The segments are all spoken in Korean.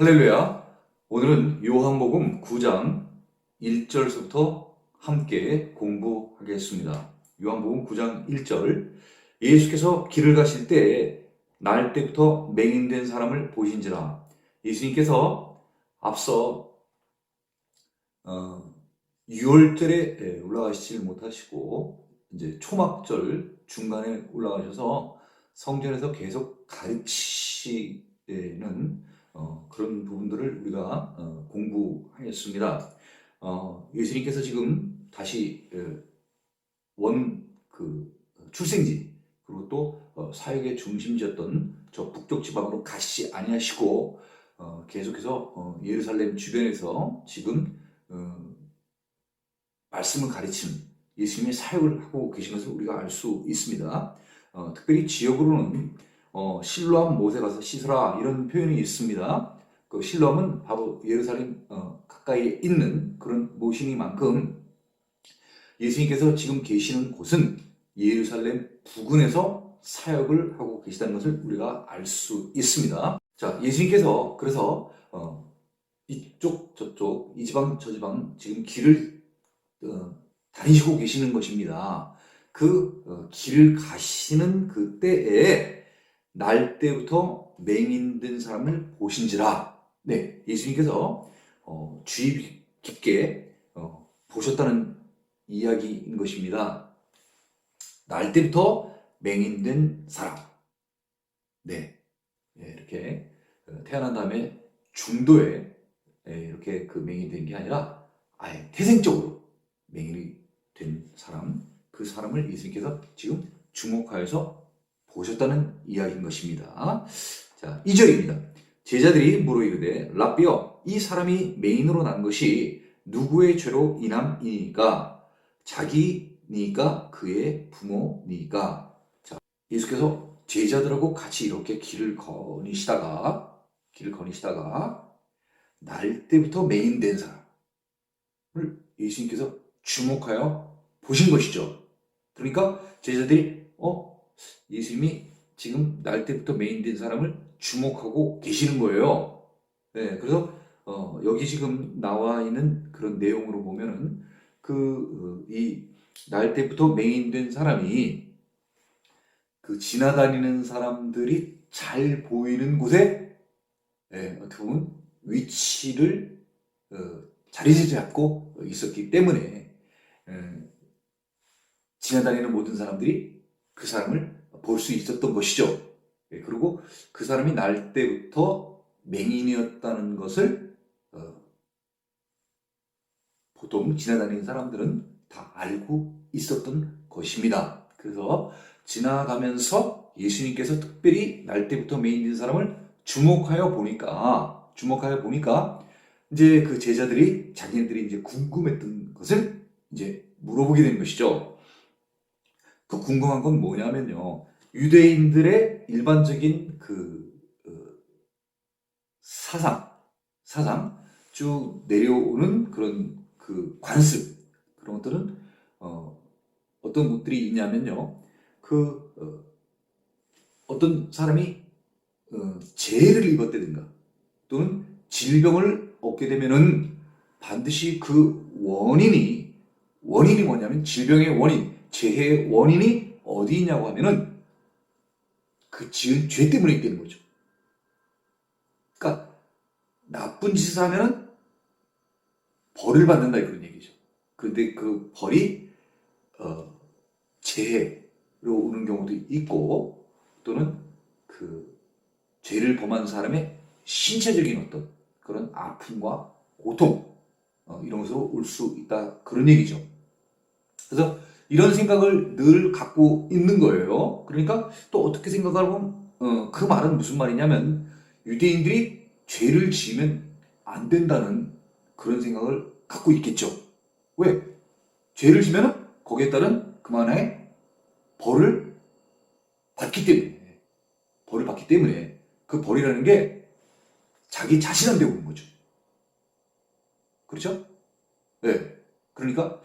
할렐루야. 오늘은 요한복음 9장 1절서부터 함께 공부하겠습니다. 요한복음 9장 1절. 예수께서 길을 가실 때 날 때부터 맹인된 사람을 보신지라. 예수님께서 앞서 6월절에 올라가시질 못하시고 이제 초막절 중간에 올라가셔서 성전에서 계속 가르치는 그런 부분들을 우리가 공부하였습니다. 예수님께서 지금 다시 출생지 그리고 또 사역의 중심지였던 저 북쪽 지방으로 가시지 아니하시고 계속해서 예루살렘 주변에서 지금 말씀을 가르치는 예수님의 사역을 하고 계신 것을 우리가 알 수 있습니다. 특별히 지역으로는 실로암 못에 가서 씻으라 이런 표현이 있습니다. 그 실로암은 바로 예루살렘 가까이에 있는 그런 곳이니만큼 예수님께서 지금 계시는 곳은 예루살렘 부근에서 사역을 하고 계시다는 것을 우리가 알 수 있습니다. 자, 예수님께서 그래서 이쪽 저쪽 이 지방 저 지방 지금 길을 다니시고 계시는 것입니다. 그 길을 가시는 그때에 날 때부터 맹인된 사람을 보신지라. 네, 예수님께서 주의 깊게 보셨다는 이야기인 것입니다. 날 때부터 맹인된 사람. 네, 이렇게 태어난 다음에 중도에 이렇게 그 맹인된 게 아니라 아예 태생적으로 맹인이 된 사람, 그 사람을 예수님께서 지금 주목하여서 보셨다는 이야기인 것입니다. 자, 2절입니다. 제자들이 물어 이르되 랍비여, 이 사람이 맹인으로 난 것이 누구의 죄로 인함이니까? 자기니까 그의 부모니까? 자, 예수께서 제자들하고 같이 이렇게 길을 거니시다가 날 때부터 맹인된 사람을 예수님께서 주목하여 보신 것이죠. 그러니까 제자들이 예수님이 지금 날 때부터 맹인된 사람을 주목하고 계시는 거예요. 네, 그래서 여기 지금 나와 있는 그런 내용으로 보면은 이 날 때부터 맹인된 사람이 그 지나다니는 사람들이 잘 보이는 곳에 어떻게 보면 위치를 자리 잡고 있었기 때문에 지나다니는 모든 사람들이 그 사람을 볼 수 있었던 것이죠. 그리고 그 사람이 날 때부터 맹인이었다는 것을 보통 지나다니는 사람들은 다 알고 있었던 것입니다. 그래서 지나가면서 예수님께서 특별히 날 때부터 맹인된 사람을 주목하여 보니까 이제 그 제자들이 자기네들이 이제 궁금했던 것을 이제 물어보게 된 것이죠. 그 궁금한 건 뭐냐면요. 유대인들의 일반적인 사상 쭉 내려오는 그런 그 관습 그런 것들은 어떤 것들이 있냐면요. 어떤 사람이 재해를 입었다든가 또는 질병을 얻게 되면은 반드시 그 원인이 뭐냐면 질병의 원인, 재해의 원인이 어디 있냐고 하면은 그 지은 죄 때문에 있다는 거죠. 그러니까 나쁜 짓을 하면은 벌을 받는다 그런 얘기죠. 그런데 그 벌이 재해로 오는 경우도 있고 또는 그 죄를 범한 사람의 신체적인 어떤 그런 아픔과 고통 이런 것으로 올 수 있다 그런 얘기죠. 그래서 이런 생각을 늘 갖고 있는 거예요. 그러니까 또 어떻게 생각하면 그 말은 무슨 말이냐면 유대인들이 죄를 지으면 안 된다는 그런 생각을 갖고 있겠죠. 왜? 죄를 지면 거기에 따른 그만의 벌을 받기 때문에 그 벌이라는 게 자기 자신한테 오는 거죠. 그렇죠? 네. 그러니까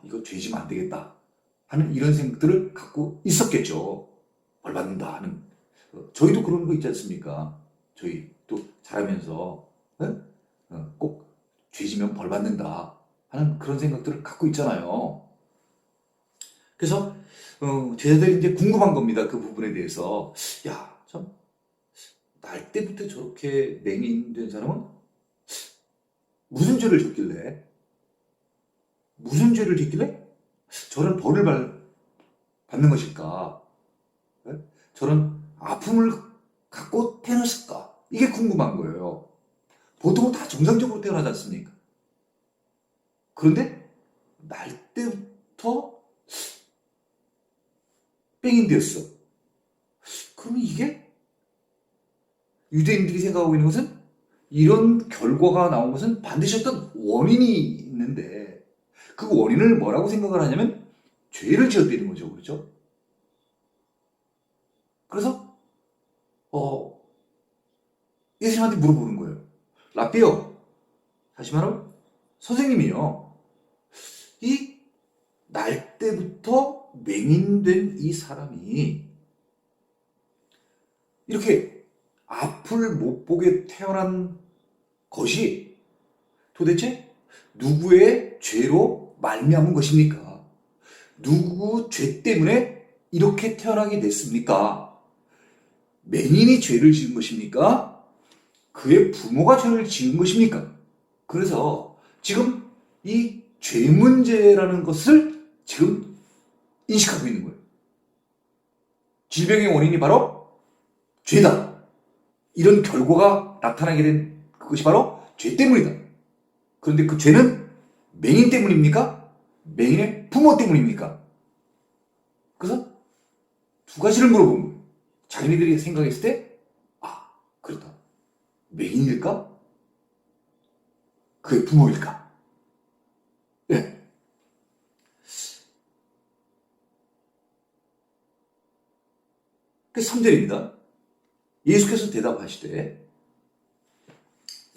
이거 죄 지면 안 되겠다 하는 이런 생각들을 갖고 있었겠죠. 벌 받는다 하는. 저희도 그런 거 있지 않습니까? 저희 또 자라면서 꼭 죄지면 벌 받는다 하는 그런 생각들을 갖고 있잖아요. 그래서 제자들이 이제 궁금한 겁니다. 그 부분에 대해서. 야, 참, 날 때부터 저렇게 맹인된 사람은 무슨 죄를 졌길래? 무슨 죄를 짓길래 저런 벌을 받는 것일까? 저런 아픔을 갖고 태어났을까? 이게 궁금한 거예요. 보통은 다 정상적으로 태어나지 않습니까? 그런데 날 때부터 뺑인 되었어. 그러면 이게 유대인들이 생각하고 있는 것은 이런 결과가 나온 것은 반드시 어떤 원인이 있는데 그 원인을 뭐라고 생각을 하냐면 죄를 지었다는 거죠. 그렇죠? 그래서 예수님한테 물어보는 거예요. 라삐요. 다시 말하면 선생님이요. 이 날 때부터 맹인된 이 사람이 이렇게 앞을 못 보게 태어난 것이 도대체 누구의 죄로 말미암은 것입니까? 누구 죄 때문에 이렇게 태어나게 됐습니까? 맹인이 죄를 지은 것입니까? 그의 부모가 죄를 지은 것입니까? 그래서 지금 이 죄 문제라는 것을 지금 인식하고 있는 거예요. 질병의 원인이 바로 죄다. 이런 결과가 나타나게 된 그것이 바로 죄 때문이다. 그런데 그 죄는 맹인 때문입니까? 맹인의 부모 때문입니까? 그래서 두 가지를 물어본 거예요. 자기네들이 생각했을 때, 그렇다. 맹인일까? 그의 부모일까? 네. 그 3절입니다. 예수께서 대답하시되,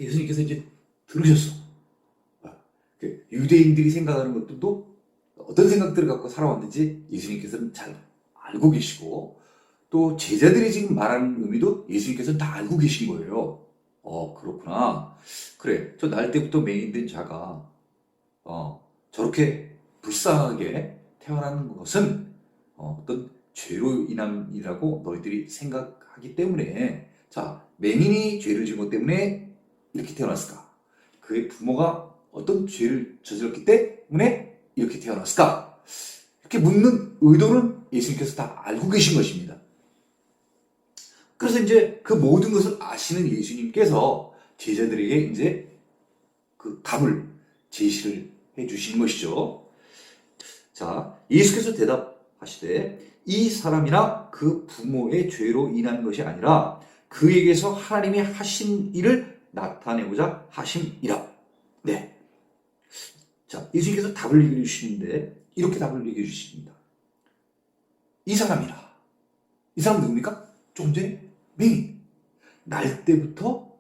예수님께서 이제 들으셨어. 유대인들이 생각하는 것들도 어떤 생각들을 갖고 살아왔는지 예수님께서는 잘 알고 계시고, 또 제자들이 지금 말하는 의미도 예수님께서는 다 알고 계신 거예요. 그렇구나. 그래, 저 날 때부터 맹인된 자가 저렇게 불쌍하게 태어난 것은 어떤 죄로 인함이라고 너희들이 생각하기 때문에, 자, 맹인이 죄를 지은 것 때문에 이렇게 태어났을까? 그의 부모가 어떤 죄를 저질렀기 때문에 이렇게 태어났을까? 이렇게 묻는 의도는 예수님께서 다 알고 계신 것입니다. 그래서 이제 그 모든 것을 아시는 예수님께서 제자들에게 이제 그 답을 제시를 해 주신 것이죠. 자, 예수께서 대답하시되 이 사람이나 그 부모의 죄로 인한 것이 아니라 그에게서 하나님이 하신 일을 나타내고자 하심이라. 네. 자, 예수님께서 답을 얘기해 주시는데 이렇게 답을 얘기해 주십니다. 이 사람이라. 이 사람 누굽니까? 조금 전에 맹인. 날 때부터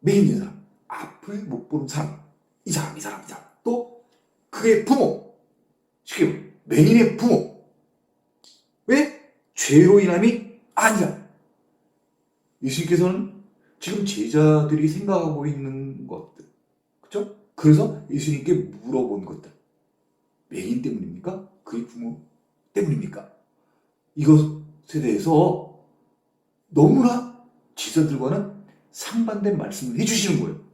맹인된 사람. 앞을 못 보는 사람. 이 사람. 또 그의 부모. 쉽게 말하면 맹인의 부모. 왜? 죄로 인함이 아니라. 예수님께서는 지금 제자들이 생각하고 있는 것들. 그렇죠? 그래서 예수님께 물어본 것들. 맹인 때문입니까? 그의 부모 때문입니까? 이것에 대해서 너무나 제자들과는 상반된 말씀을 해주시는 거예요.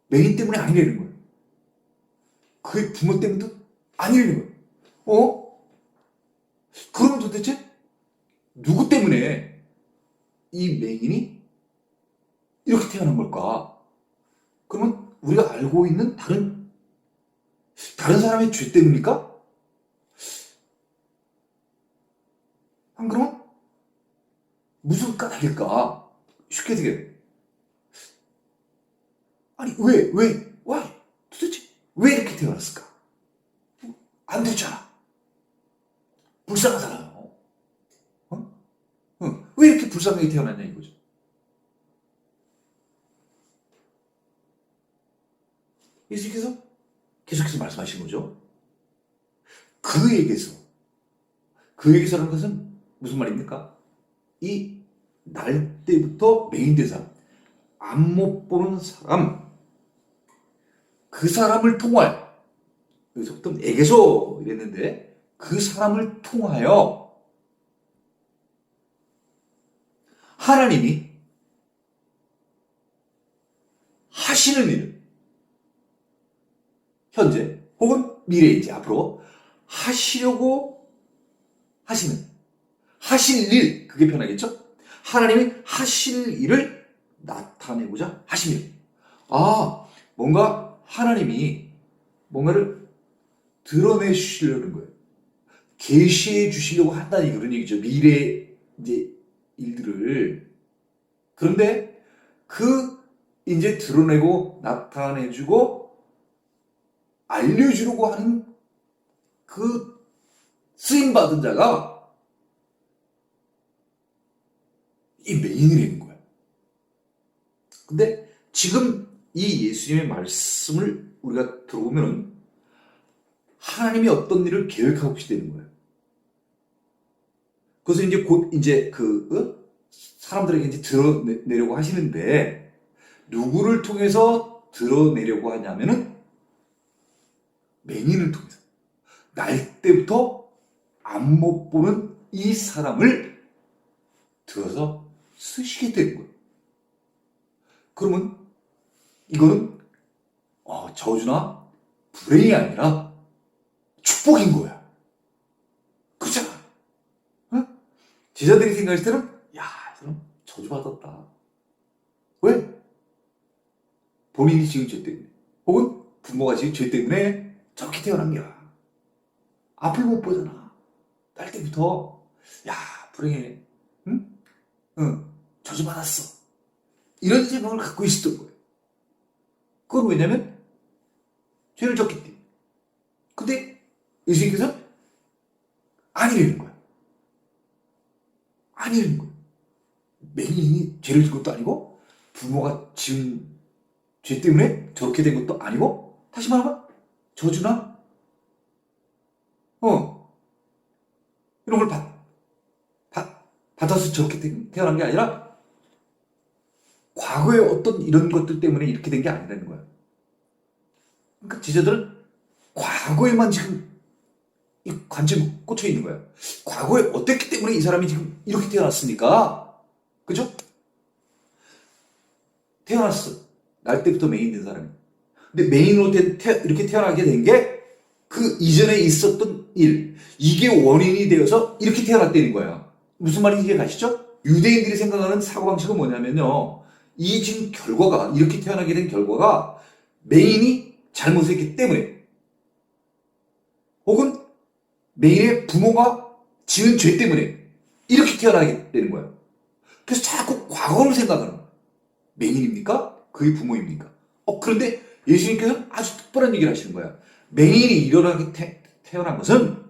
맹인 때문에 아니라는 거예요. 그의 부모 때문도 아니라는 거예요. 그러면 도대체 누구 때문에 이 맹인이 이렇게 태어난 걸까? 그러면 우리가 알고 있는 다른 사람의 죄 때문입니까? 안 그러면 무슨 까닭일까? 쉽게 되게. 아니, 왜? 도대체 왜 이렇게 태어났을까? 안 됐잖아. 불쌍하잖아요. 왜 이렇게 불쌍하게 태어났냐 이거죠. 예수님께서 계속해서 말씀하신 거죠. 그에게서라는 것은 무슨 말입니까? 이 날 때부터 메인된 사람, 앞 못 보는 사람, 그 사람을 통하여, 여기서부터 에게소 이랬는데, 그 사람을 통하여 하나님이 하시는 일을 현재 혹은 미래에 이제 앞으로 하시려고 하실 일, 그게 편하겠죠? 하나님이 하실 일을 나타내고자 하시는, 뭔가 하나님이 뭔가를 드러내 주시려는 거예요. 계시해 주시려고 한다는 그런 얘기죠. 미래 이제 일들을. 그런데 이제 드러내고 나타내주고 알려주려고 하는 그 쓰임받은 자가 이 메인이라는 거야. 근데 지금 이 예수님의 말씀을 우리가 들어보면은 하나님이 어떤 일을 계획하고 계시다는 거예요. 그래서 이제 곧 이제 사람들에게 이제 드러내려고 하시는데, 누구를 통해서 드러내려고 하냐면은 맹인을 통해서, 날 때부터 앞 못 보는 이 사람을 들어서 쓰시게 되는 거예요. 그러면 이거는 저주나 불행이 아니라 축복인 거야. 그렇잖아. 응? 제자들이 생각했을 때는, 야, 이 사람 저주받았다. 왜? 본인이 지은 죄 때문에, 혹은 부모가 지은 죄 때문에 저렇게 태어난 거야. 앞을 못 보잖아. 날 때부터, 야, 불행해. 응? 저주받았어. 이런 생각을 갖고 있었던 거예요. 그건 왜냐면 죄를 졌기 때문에. 근데 예수님께서 아니라는 거야. 아니라는 거야. 맹인이 죄를 진 것도 아니고, 부모가 지은 죄 때문에 저렇게 된 것도 아니고, 다시 말하면 저주나 이런 걸 받아서 저렇게 태어난 게 아니라, 과거에 어떤 이런 것들 때문에 이렇게 된 게 아니라는 거야. 그러니까 제자들은 과거에만 지금 이 관심이 꽂혀 있는 거야. 과거에 어땠기 때문에 이 사람이 지금 이렇게 태어났습니까? 그죠? 태어났어. 날 때부터 메인 된 사람이. 근데 메인으로 이렇게 태어나게 된 게 그 이전에 있었던 일, 이게 원인이 되어서 이렇게 태어났다는 거야. 무슨 말인지 이해 가시죠? 유대인들이 생각하는 사고방식은 뭐냐면요, 이 지금 결과가, 이렇게 태어나게 된 결과가 메인이 잘못했기 때문에, 혹은 메인의 부모가 지은 죄 때문에 이렇게 태어나게 되는 거야. 그래서 자꾸 과거를 생각하는 거야. 메인입니까? 그의 부모입니까? 그런데 예수님께서는 아주 특별한 얘기를 하시는 거야. 맹인이 일어나게 태어난 것은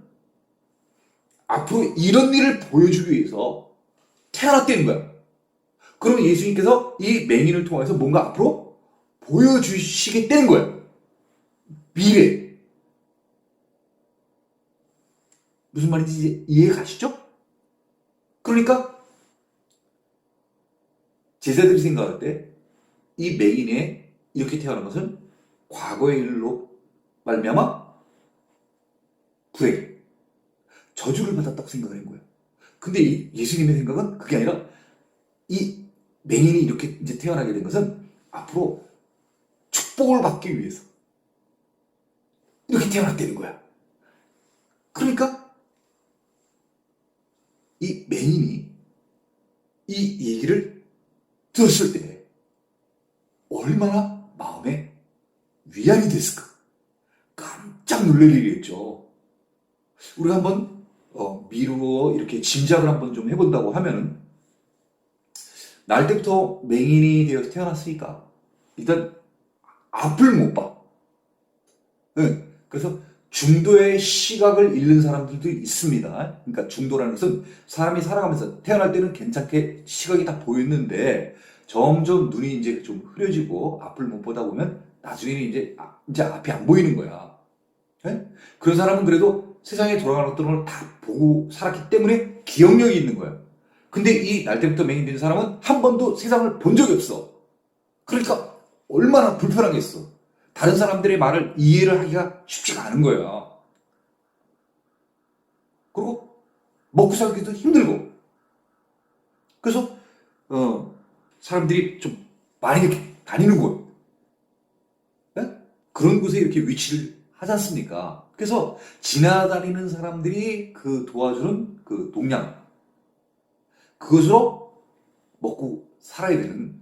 앞으로 이런 일을 보여주기 위해서 태어났다는 거야. 그러면 예수님께서 이 맹인을 통해서 뭔가 앞으로 보여주시겠다는 거야. 미래. 무슨 말인지 이제 이해 가시죠? 그러니까 제자들이 생각할 때 이 맹인에 이렇게 태어난 것은 과거의 일로 말미암아 불행, 저주를 받았다고 생각을 한 거예요. 근데 예수님의 생각은 그게 아니라, 이 맹인이 이렇게 이제 태어나게 된 것은 앞으로 축복을 받기 위해서 이렇게 태어났다는 거야. 그러니까 이 맹인이 이 얘기를 들었을 때 얼마나 마음에 위안이 됐을까? 깜짝 놀랄 일이었죠. 우리가 한번 미루어 이렇게 짐작을 한번 좀 해본다고 하면은, 날 때부터 맹인이 되어서 태어났으니까 일단 앞을 못 봐. 그래서 중도의 시각을 잃는 사람들도 있습니다. 그러니까 중도라는 것은 사람이 살아가면서, 태어날 때는 괜찮게 시각이 다 보였는데 점점 눈이 이제 좀 흐려지고 앞을 못 보다 보면 나중에는 이제 앞이 안 보이는 거야. 그런 사람은 그래도 세상에 돌아가는 것들을 다 보고 살았기 때문에 기억력이 있는 거야. 근데 이 날 때부터 맹인된 사람은 한 번도 세상을 본 적이 없어. 그러니까 얼마나 불편하겠어. 다른 사람들의 말을 이해를 하기가 쉽지가 않은 거야. 그리고 먹고 살기도 힘들고. 그래서 사람들이 좀 많이 이렇게 다니는 곳, 예? 그런 곳에 이렇게 위치를 하지 않습니까? 그래서 지나다니는 사람들이 그 도와주는 그 동량, 그것으로 먹고 살아야 되는,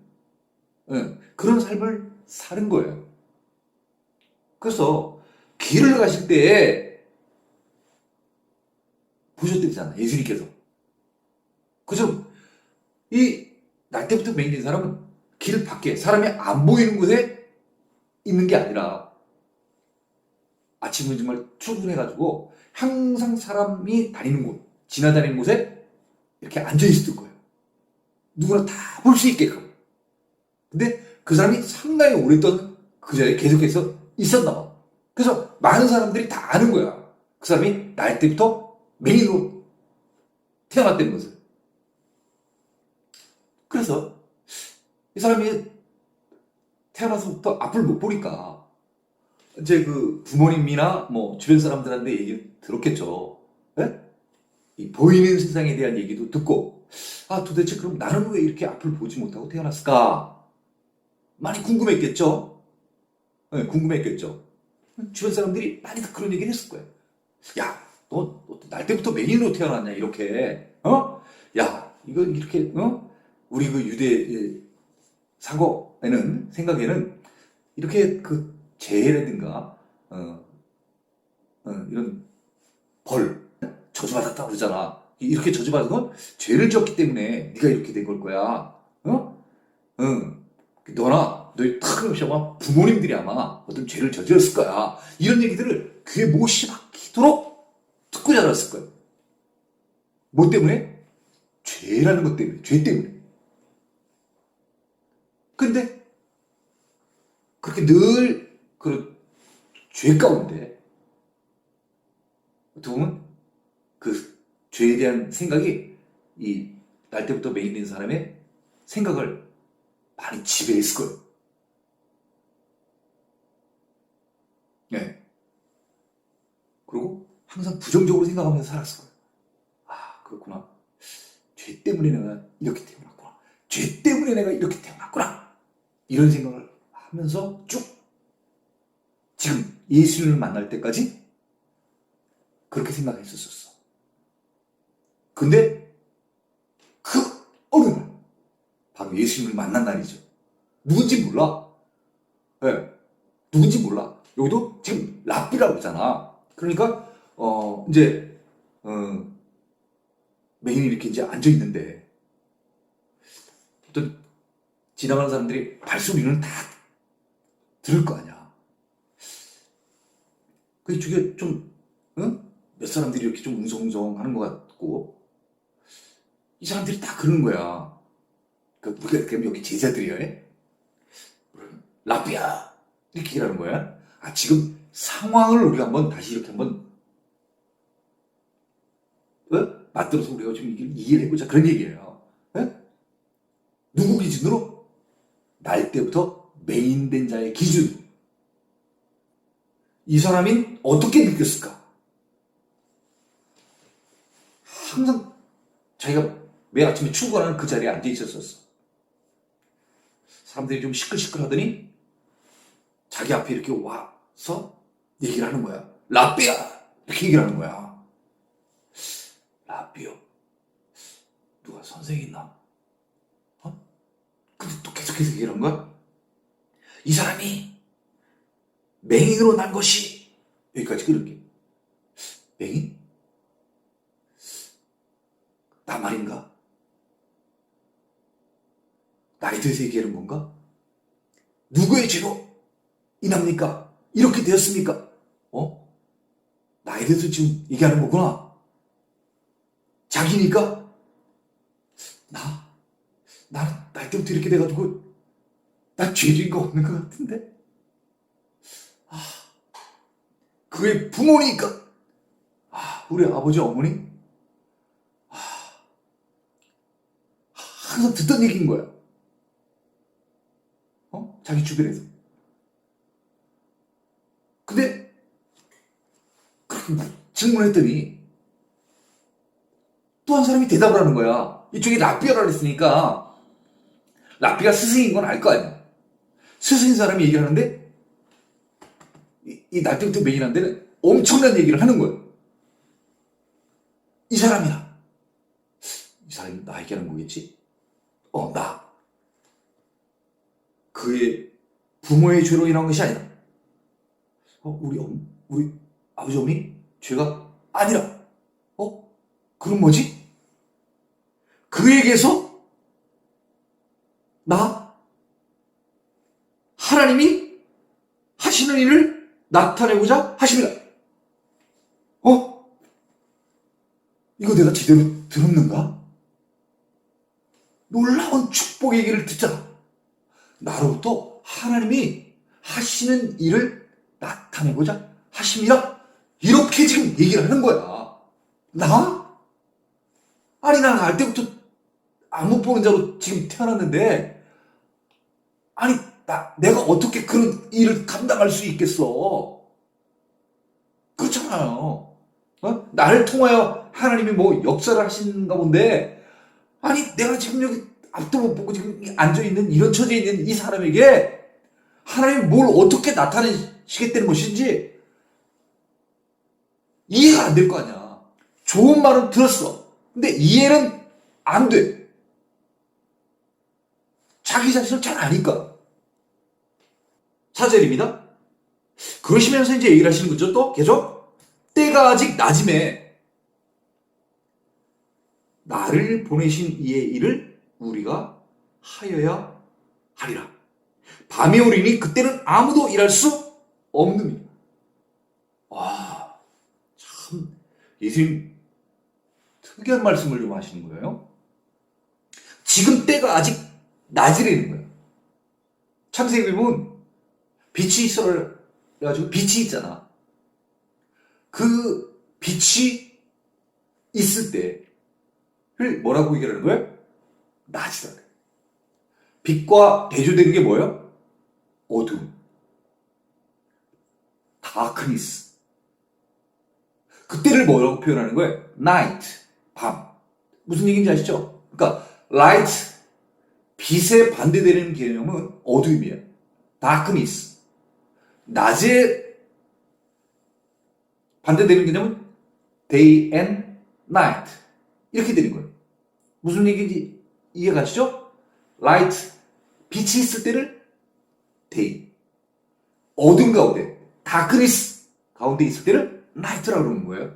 예, 그런 삶을 사는 거예요. 그래서 길을 가실 때 보셨대잖아, 예수님께서. 그죠? 이 날 때부터 맹인인 사람은 길 밖에 사람이 안 보이는 곳에 있는 게 아니라 아침에 정말 출근해가지고 항상 사람이 다니는 곳, 지나다니는 곳에 이렇게 앉아있을 거예요. 누구나 다 볼 수 있게끔. 근데 그 사람이 상당히 오랫동안 그 자리에 계속해서 있었나 봐. 그래서 많은 사람들이 다 아는 거야. 그 사람이 날 때부터 맹인으로 태어났다는 것을. 그래서 이 사람이 태어나서부터 앞을 못 보니까 이제 그 부모님이나 뭐 주변 사람들한테 얘기 들었겠죠. 예? 이 보이는 세상에 대한 얘기도 듣고, 아, 도대체 그럼 나는 왜 이렇게 앞을 보지 못하고 태어났을까? 많이 궁금했겠죠? 네, 궁금했겠죠? 주변 사람들이 많이 다 그런 얘기를 했을 거예요. 야, 너 날 때부터 맹인으로 태어났냐, 이렇게. 야, 이거 이렇게, 우리 그 유대 생각에는 이렇게 그 재해라든가, 이런 저주받았다 그러잖아. 이렇게 저주받은 건 죄를 지었기 때문에 네가 이렇게 된 걸 거야. 너나 너희 틀림없이 아마 부모님들이 아마 어떤 죄를 저질렀을 거야. 이런 얘기들을 귀에 못이 막히도록 듣고 자랐을 거야. 뭐 때문에? 죄라는 것 때문에. 죄 때문에. 근데 그렇게 늘 그런 죄 가운데 어떻게 보면 그 죄에 대한 생각이 이 날 때부터 맹인된 사람의 생각을 많이 지배했을 거예요. 네. 그리고 항상 부정적으로 생각하면서 살았을 거예요. 아, 그렇구나. 죄 때문에 내가 이렇게 태어났구나. 죄 때문에 내가 이렇게 태어났구나. 이런 생각을 하면서 쭉 지금 예수님을 만날 때까지 그렇게 생각했었어. 근데 그 어느 날, 바로 예수님을 만난 날이죠. 누군지 몰라. 네. 누군지 몰라. 여기도 지금 랍비라고 그러잖아. 그러니까 이제 맹인이 이렇게 이제 앉아 있는데 어떤 지나가는 사람들이 발소리는 다 들을 거 아니야. 그 이쪽에 좀 몇 사람들이 이렇게 좀 웅성웅성 하는 것 같고, 이 사람들이 다 그러는 거야. 그럼 여기 제자들이야. 랍비야, 이렇게 얘기하는 거야. 아, 지금 상황을 우리가 한번 다시 이렇게 한번 맞들어서 우리가 좀 이해를 해보자, 그런 얘기예요. 누구 기준으로? 날 때부터 맹인된 자의 기준. 이 사람이 어떻게 느꼈을까? 항상 자기가 매일 아침에 출근하는 그 자리에 앉아 있었어. 사람들이 좀 시끌시끌하더니 자기 앞에 이렇게 와서 얘기를 하는 거야. 랍비야! 이렇게 얘기를 하는 거야. 랍비요? 누가 선생이 있나? 근데 또 계속해서 얘기를 한 거야. 이 사람이 맹인으로 난 것이, 여기까지 그렇게. 맹인? 나 말인가? 나에 대해서 얘기하는 건가? 누구의 죄로 인합니까? 이렇게 되었습니까? 나에 대해서 지금 얘기하는 거구나. 자기니까? 나는 날 때부터 이렇게 돼가지고 나 죄진거 없는 것 같은데? 그의 부모니까? 우리 아버지, 어머니 항상 듣던 얘기인 거야. 자기 주변에서. 근데 질문했더니 또 한 사람이 대답을 하는 거야. 이쪽에 랍비가 그랬으니까 랍비가 스승인 건 알 거 아니야. 스승인 사람이 얘기를 하는데 이 날때부터 메인한 데는 엄청난 얘기를 하는 거야. 이 사람이야. 이 사람이 나 얘기하는 거겠지? 나. 그의 부모의 죄로 인한 것이 아니라 우리 아버지 어머니 죄가 아니라 그럼 뭐지? 그에게서 하나님이 하시는 일을 나타내고자 하십니다. 이거 내가 제대로 들었는가? 놀라운 축복 얘기를 듣잖아. 나로부터 하나님이 하시는 일을 나타내고자 하십니다. 이렇게 지금 얘기를 하는 거야. 아니, 난 알 때부터 안 못 보는 자로 지금 태어났는데, 아니, 내가 어떻게 그런 일을 감당할 수 있겠어? 그렇잖아요. 나를 통하여 하나님이 뭐 역사를 하시는가 본데, 아니, 내가 지금 여기 앞도 못 보고 지금 앉아있는 이런 처지에 있는 이 사람에게 하나님이 뭘 어떻게 나타내시겠다는 것인지 이해가 안 될 거 아니야. 좋은 말은 들었어. 근데 이해는 안 돼. 자기 자신을 잘 아니까. 4절입니다. 그러시면서 이제 얘기를 하시는 거죠. 또 계속 때가 아직 낮음에 나를 보내신 이의 일을 우리가 하여야 하리라. 밤이 오리니 그때는 아무도 일할 수 없느니라. 와, 참 예수님 특이한 말씀을 좀 하시는 거예요. 지금 때가 아직 낮이라는 거예요. 창세기 보면 빛이 있어가지고 빛이 있잖아. 그 빛이 있을 때를 뭐라고 얘기하는 거예요? 낮이다. 빛과 대조되는 게 뭐예요? 어둠. 다크니스. 그때를 뭐라고 표현하는 거예요? 나이트. 밤. 무슨 얘기인지 아시죠? 그러니까 라이트, 빛에 반대되는 개념은 어둠이에요. 다크니스. 낮에 반대되는 개념은 day and night. 이렇게 되는 거예요. 무슨 얘기인지 이해가 가시죠? 라이트, 빛이 있을 때를 day, 어둠 가운데, 다크니스 가운데 있을 때를 night라고 그러는 거예요.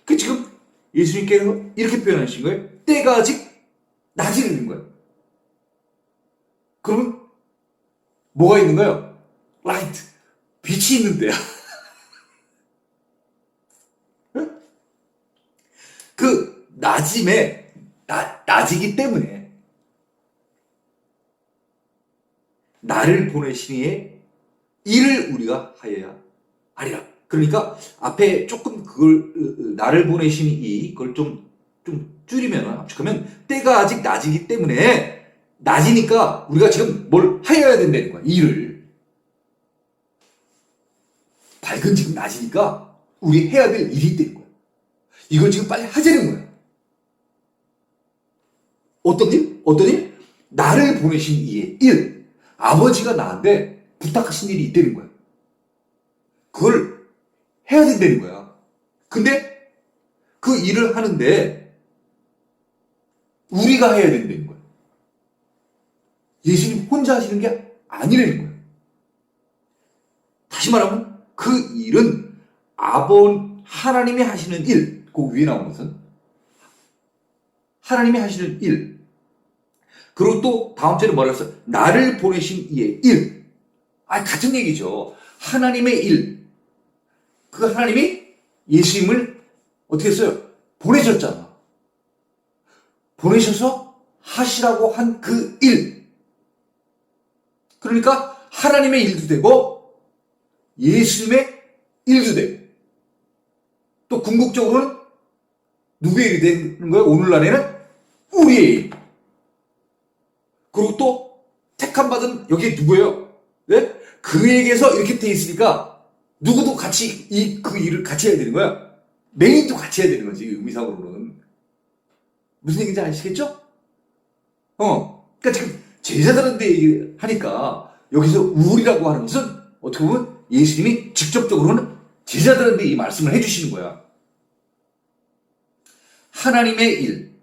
그 지금 예수님께서 이렇게 표현하신 거예요. 때가 아직 낮이라는 거예요. 그러면 뭐가 있는 거예요? 라이트, 빛이 있는 때야. 그 낮임에 낮이기 때문에 나를 보내시니에 일을 우리가 하여야 하리라. 그러니까 앞에 조금 그걸 나를 보내시니 그걸 좀 줄이면 압축하면 때가 아직 낮이기 때문에 낮이니까 우리가 지금 뭘 하여야 된다는 거야. 일을. 밝은 지금 낮이니까 우리 해야 될 일이 있다는 거야. 이걸 지금 빨리 하자는 거야. 어떤 일? 어떤 일? 나를 보내신 이의 일. 아버지가 나한테 부탁하신 일이 있다는 거야. 그걸 해야 된다는 거야. 근데 그 일을 하는데 우리가 해야 된다는 거야. 예수님 혼자 하시는 게 아니라는 거야. 다시 말하면 그 일은 하나님이 하시는 일. 그 위에 나온 것은 하나님이 하시는 일. 그리고 또 다음 절에 뭐라고 했어요? 나를 보내신 이의 일. 같은 얘기죠. 하나님의 일. 그 하나님이 예수님을 어떻게 했어요? 보내셨잖아. 보내셔서 하시라고 한 그 일. 그러니까 하나님의 일도 되고 예수님의 일도 되고 또 궁극적으로는 누구의 일이 되는 거예요? 오늘날에는 우리의 일. 그리고 또 택함받은 여기 누구예요? 네? 그에게서 이렇게 돼 있으니까 누구도 같이 그 일을 같이 해야 되는 거야. 메인도 같이 해야 되는 거지, 의미상으로는. 무슨 얘기인지 아시겠죠? 그러니까 지금 제자들한테 얘기하니까 여기서 우리라고 하는 것은 어떻게 보면 예수님이 직접적으로는 제자들한테 이 말씀을 해주시는 거야. 하나님의 일,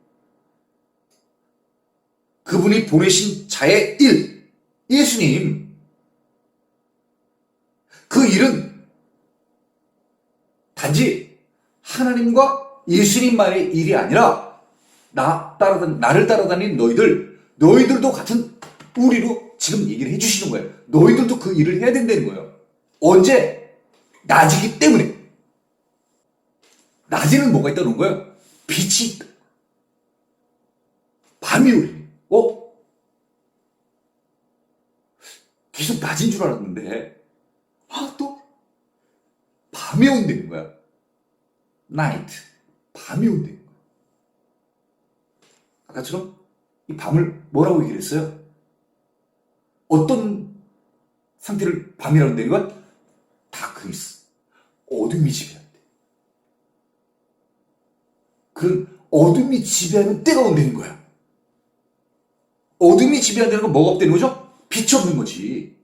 그분이 보내신 자의 일, 예수님. 그 일은 단지 하나님과 예수님만의 일이 아니라 나를 따라다니는 너희들도 같은 우리로 지금 얘기를 해주시는 거예요. 너희들도 그 일을 해야 된다는 거예요. 언제? 낮이기 때문에. 낮에는 뭐가 있다는 거예요? 빛이 있다. 밤이 오리니. 계속 낮인 줄 알았는데 또 밤이 온다는 거야. 나이트. 밤이 온다는 거야. 아까처럼 이 밤을 뭐라고 얘기를 했어요? 어떤 상태를 밤이라고 한다는 거야? 다크니스. 어둠이 지배한대. 그런 어둠이 지배하는 때가 온다는 거야. 어둠이 지배한다는 건 뭐가 없다는 거죠? 빛이 없는 거지.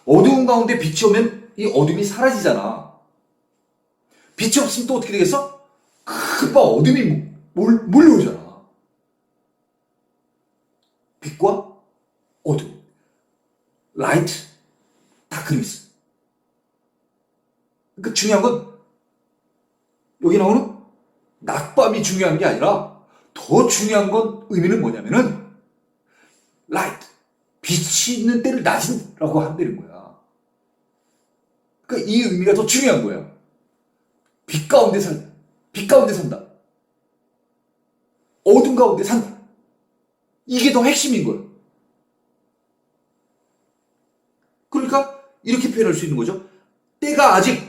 어두운 가운데 빛이 오면 이 어둠이 사라지잖아. 빛이 없으면 또 어떻게 되겠어? 금방 어둠이 몰려오잖아. 빛과 어둠. 라이트, 다크니스. 그러니까 중요한 건 여기 나오는 낮밤이 중요한 게 아니라 더 중요한 건 의미는 뭐냐면은 라이트, 빛이 있는 때를 낮이라고 한다는 거야. 그러니까 이 의미가 더 중요한 거야. 빛 가운데 산다. 어둠 가운데 산다. 이게 더 핵심인 거예요. 그러니까 이렇게 표현할 수 있는 거죠. 때가 아직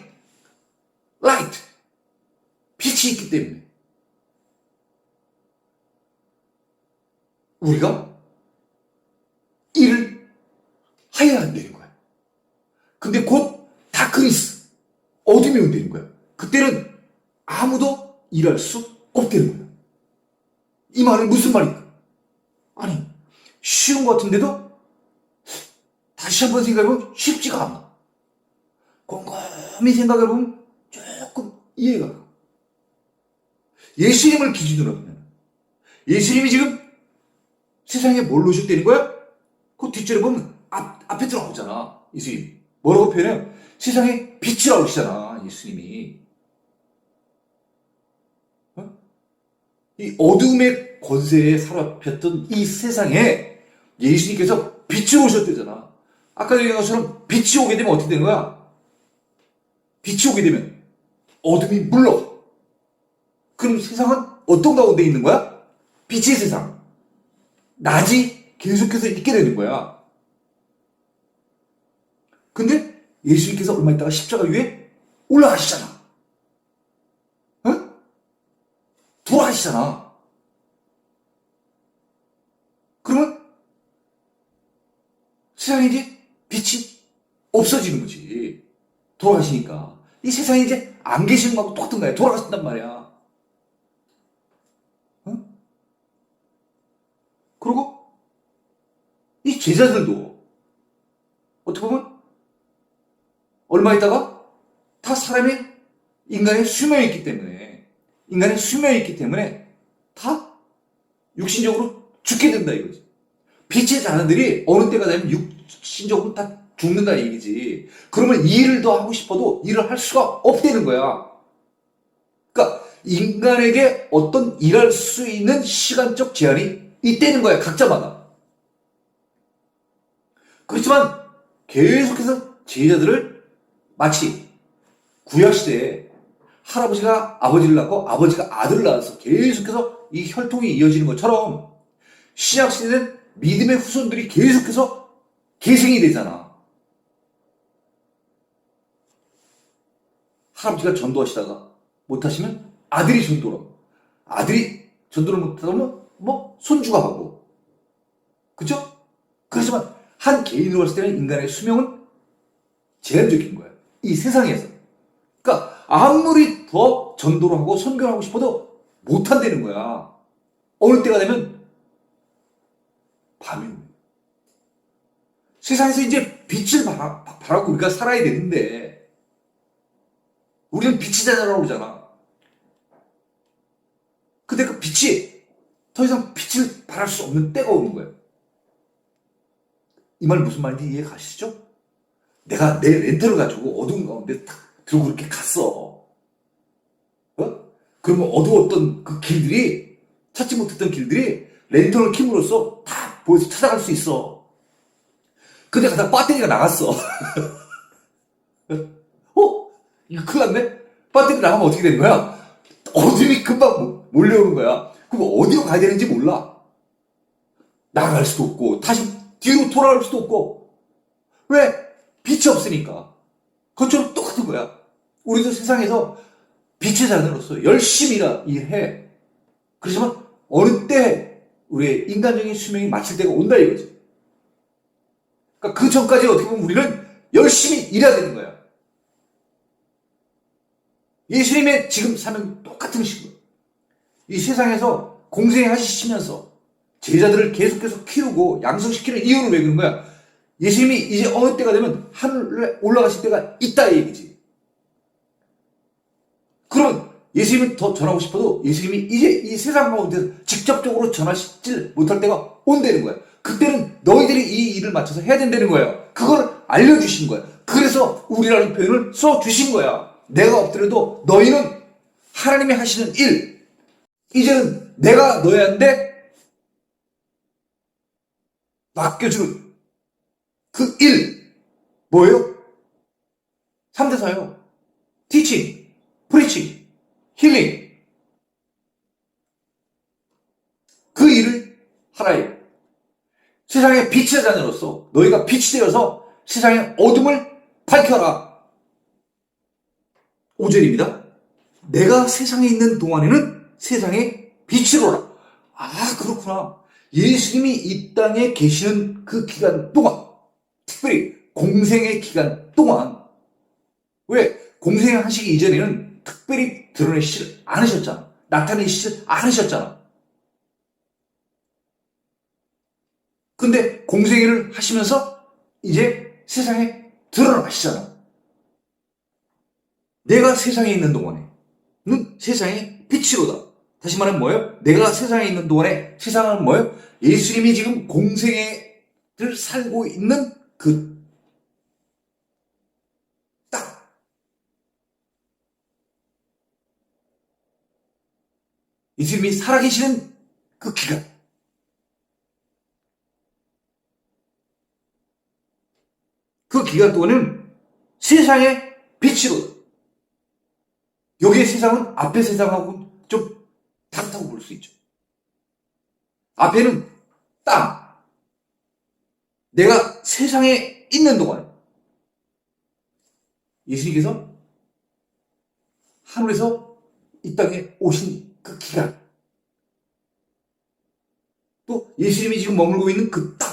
라이트, 빛이 있기 때문에 우리가 일을 해야 한다는 거야. 근데 곧 다크니스, 어둠이 온다는 거야. 그때는 아무도 일할 수 없다는 거야. 이 말은 무슨 말일까? 아니, 쉬운 것 같은데도 다시 한번 생각해보면 쉽지가 않아. 곰곰이 생각해보면 조금 이해가 가. 예수님을 기준으로 하면 예수님이 지금 세상에 뭘 놓으셨다는 거야? 그 뒷줄에 보면 앞에 들어가잖아. 예수님 뭐라고 표현해요? 세상에 빛이 나오시잖아. 예수님이 이 어둠의 권세에 사로잡혔던 이 세상에 예수님께서 빛이 오셨대잖아. 아까 얘기한 것처럼 빛이 오게 되면 어떻게 되는 거야? 빛이 오게 되면 어둠이 물러가. 그럼 세상은 어떤 가운데 있는 거야? 빛의 세상. 낮이 계속해서 있게 되는 거야. 근데 예수님께서 얼마 있다가 십자가 위에 올라가시잖아. 돌아가시잖아. 그러면 세상에 이제 빛이 없어지는 거지. 돌아가시니까. 이 세상에 이제 안 계시는 거하고 똑같은 거야. 돌아가신단 말이야. 그리고 이 제자들도 어떻게 보면 얼마 있다가 다 인간의 수명이 있기 때문에 다 육신적으로 죽게 된다 이거지. 빛의 자녀들이 어느 때가 되면 육신적으로 다 죽는다 얘기지. 그러면 일을 더 하고 싶어도 일을 할 수가 없다는 거야. 그러니까 인간에게 어떤 일할 수 있는 시간적 제한이 있다는 거야. 각자마다. 그렇지만 계속해서 제자들을 마치 구약시대에 할아버지가 아버지를 낳고 아버지가 아들을 낳아서 계속해서 이 혈통이 이어지는 것처럼 신약시대는 믿음의 후손들이 계속해서 계승이 되잖아. 할아버지가 전도하시다가 못하시면 아들이 전도를 하고, 아들이 전도를 못하면 뭐 손주가 하고, 그죠? 그렇지만 한 개인으로 봤을 때는 인간의 수명은 제한적인 거예요. 이 세상에서. 그러니까 아무리 더 전도를 하고 선교를 하고 싶어도 못한다는 거야. 어느 때가 되면 밤이 옵니다. 세상에서 이제 빛을 바라고 우리가 살아야 되는데 우리는 빛이 자라라고 그러잖아. 근데 그 빛이 더 이상 빛을 발할 수 없는 때가 오는 거예요. 이 말 무슨 말인지 이해 가시죠? 내가 내 랜턴을 가지고 어두운 가운데 탁 들고 그렇게 갔어. 어? 그러면 어두웠던 그 길들이, 찾지 못했던 길들이 랜턴을 킴으로써 다 보여서 찾아갈 수 있어. 근데 가다가 배터리가 나갔어. 이거 큰일 났네? 배터리 나가면 어떻게 되는 거야? 어둠이 금방 몰려오는 거야. 그럼 어디로 가야 되는지 몰라. 나갈 수도 없고, 다시 뒤로 돌아갈 수도 없고. 왜? 빛이 없으니까. 그것처럼 똑같은 거야. 우리도 세상에서 빛의 자녀로서 열심히 일해. 그렇지만 어느 때 우리의 인간적인 수명이 마칠 때가 온다 이거지. 그러니까 그 전까지 어떻게 보면 우리는 열심히 일해야 되는 거야. 예수님의 지금 사는 똑같은 식으로 이 세상에서 공생하시면서 제자들을 계속해서 키우고 양성시키는 이유는 왜 그런 거야? 예수님이 이제 어느 때가 되면 하늘에 올라가실 때가 있다 이 얘기지. 그럼 예수님을 더 전하고 싶어도 예수님이 이제 이 세상 가운데서 직접적으로 전하시질 못할 때가 온다는 거야. 그때는 너희들이 이 일을 맞춰서 해야 된다는 거예요. 그걸 알려주신 거야. 그래서 우리라는 표현을 써주신 거야. 내가 없더라도 너희는 하나님이 하시는 일, 이제는 내가 너희한테 맡겨주는 그 일, 뭐예요? 3대4요. 티칭, 프리칭, 힐링. 그 일을 하라요. 세상의 빛의 자녀로서 너희가 빛이 되어서 세상의 어둠을 밝혀라. 5절입니다. 내가 세상에 있는 동안에는 세상의 빛이로라. 아, 그렇구나. 예수님이 이 땅에 계시는 그 기간 동안, 특별히 공생의 기간 동안, 왜? 공생을 하시기 이전에는 특별히 드러내시지 않으셨잖아. 나타내시지 않으셨잖아. 근데 공생애를 하시면서 이제 세상에 드러나시잖아. 내가 세상에 있는 동안에는 세상의 빛이로다. 다시 말하면 뭐예요? 내가 세상에 있는 동안에 세상은 뭐예요? 예수님이 지금 공생애를 살고 있는 그 딱 예수님이 살아계시는 그 기간, 그 기간 동안은 세상의 빛이로다. 여기의 세상은 앞의 세상하고 좀 다르다고 볼 수 있죠. 앞에는 땅. 내가 세상에 있는 동안 예수님께서 하늘에서 이 땅에 오신 그 기간, 또 예수님이 지금 머물고 있는 그 땅,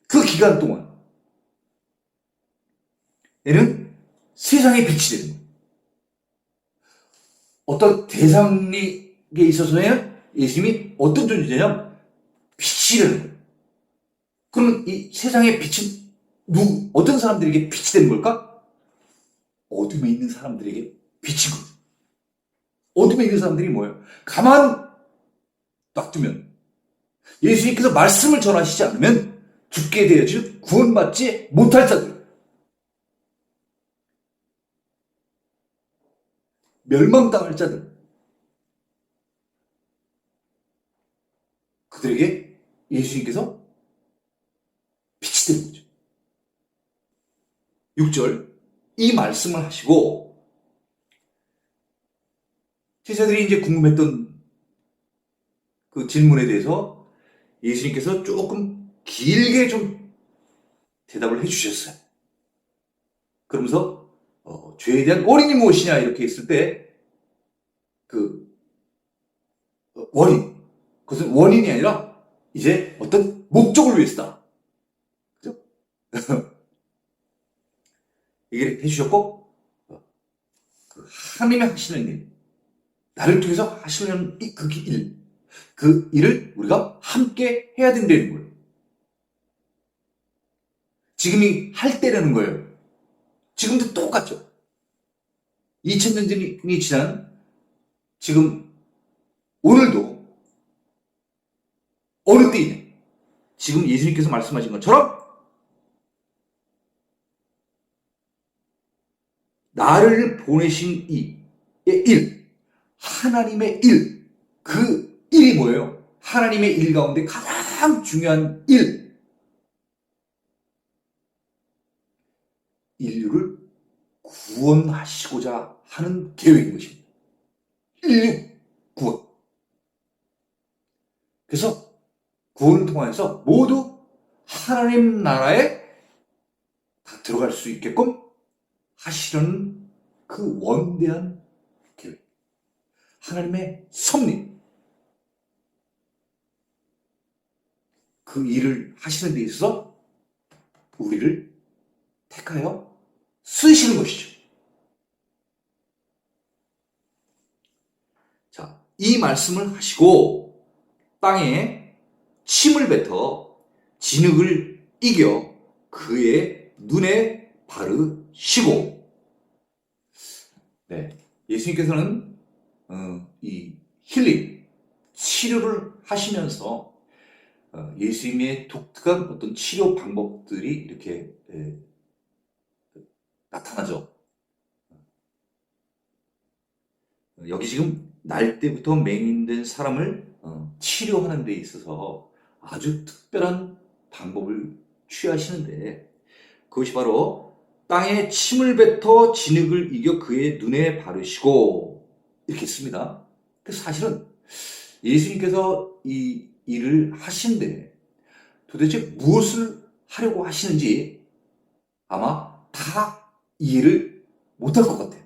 그 기간 동안 얘는 세상의 빛이 되는 거예요. 어떤 대상에 있어서는 예수님이 어떤 존재냐면 빛이라는 거예요. 그럼 이 세상의 빛은 어떤 사람들에게 빛이 되는 걸까? 어둠에 있는 사람들에게 빛인 거죠. 어둠에 있는 사람들이 뭐예요? 가만 놔두면, 예수님께서 말씀을 전하시지 않으면 죽게 되어질 구원받지 못할 자들, 멸망당할 자들, 그들에게 예수님께서 빛이 되는 거죠. 6절, 이 말씀을 하시고 제자들이 이제 궁금했던 그 질문에 대해서 예수님께서 조금 길게 좀 대답을 해주셨어요. 그러면서 죄에 대한 원인이 무엇이냐 이렇게 했을 때 그 원인, 그것은 원인이 아니라 이제 어떤 목적을 위해서다. 그죠? 얘기를 해주셨고, 하나님의 하시는 일, 나를 통해서 하시는 그 일을 우리가 함께 해야 된다는 거예요. 지금이 할 때라는 거예요. 지금도 똑같죠. 2000년 전이 지난 지금 오늘도 어느 때이냐. 지금 예수님께서 말씀하신 것처럼 나를 보내신 이의 일, 하나님의 일, 그 일이 뭐예요? 하나님의 일 가운데 가장 중요한 일, 인류를 구원하시고자 하는 계획인 것입니다. 인류 구원. 그래서 구원을 통해서 모두 하나님 나라에 다 들어갈 수 있게끔 하시려는 그 원대한 계획. 하나님의 섭리. 그 일을 하시는 데 있어서 우리를 택하여 쓰시는 것이죠. 자, 이 말씀을 하시고 땅에 침을 뱉어 진흙을 이겨 그의 눈에 바르시고, 네, 예수님께서는 이 힐링, 치료를 하시면서 예수님의 독특한 어떤 치료 방법들이 이렇게 나타나죠. 여기 지금 날 때부터 맹인된 사람을 치료하는 데 있어서 아주 특별한 방법을 취하시는데, 그것이 바로 땅에 침을 뱉어 진흙을 이겨 그의 눈에 바르시고 이렇게 씁니다. 그래서 사실은 예수님께서 이 일을 하시는데 도대체 무엇을 하려고 하시는지 아마 다 이해를 못할 것 같아요.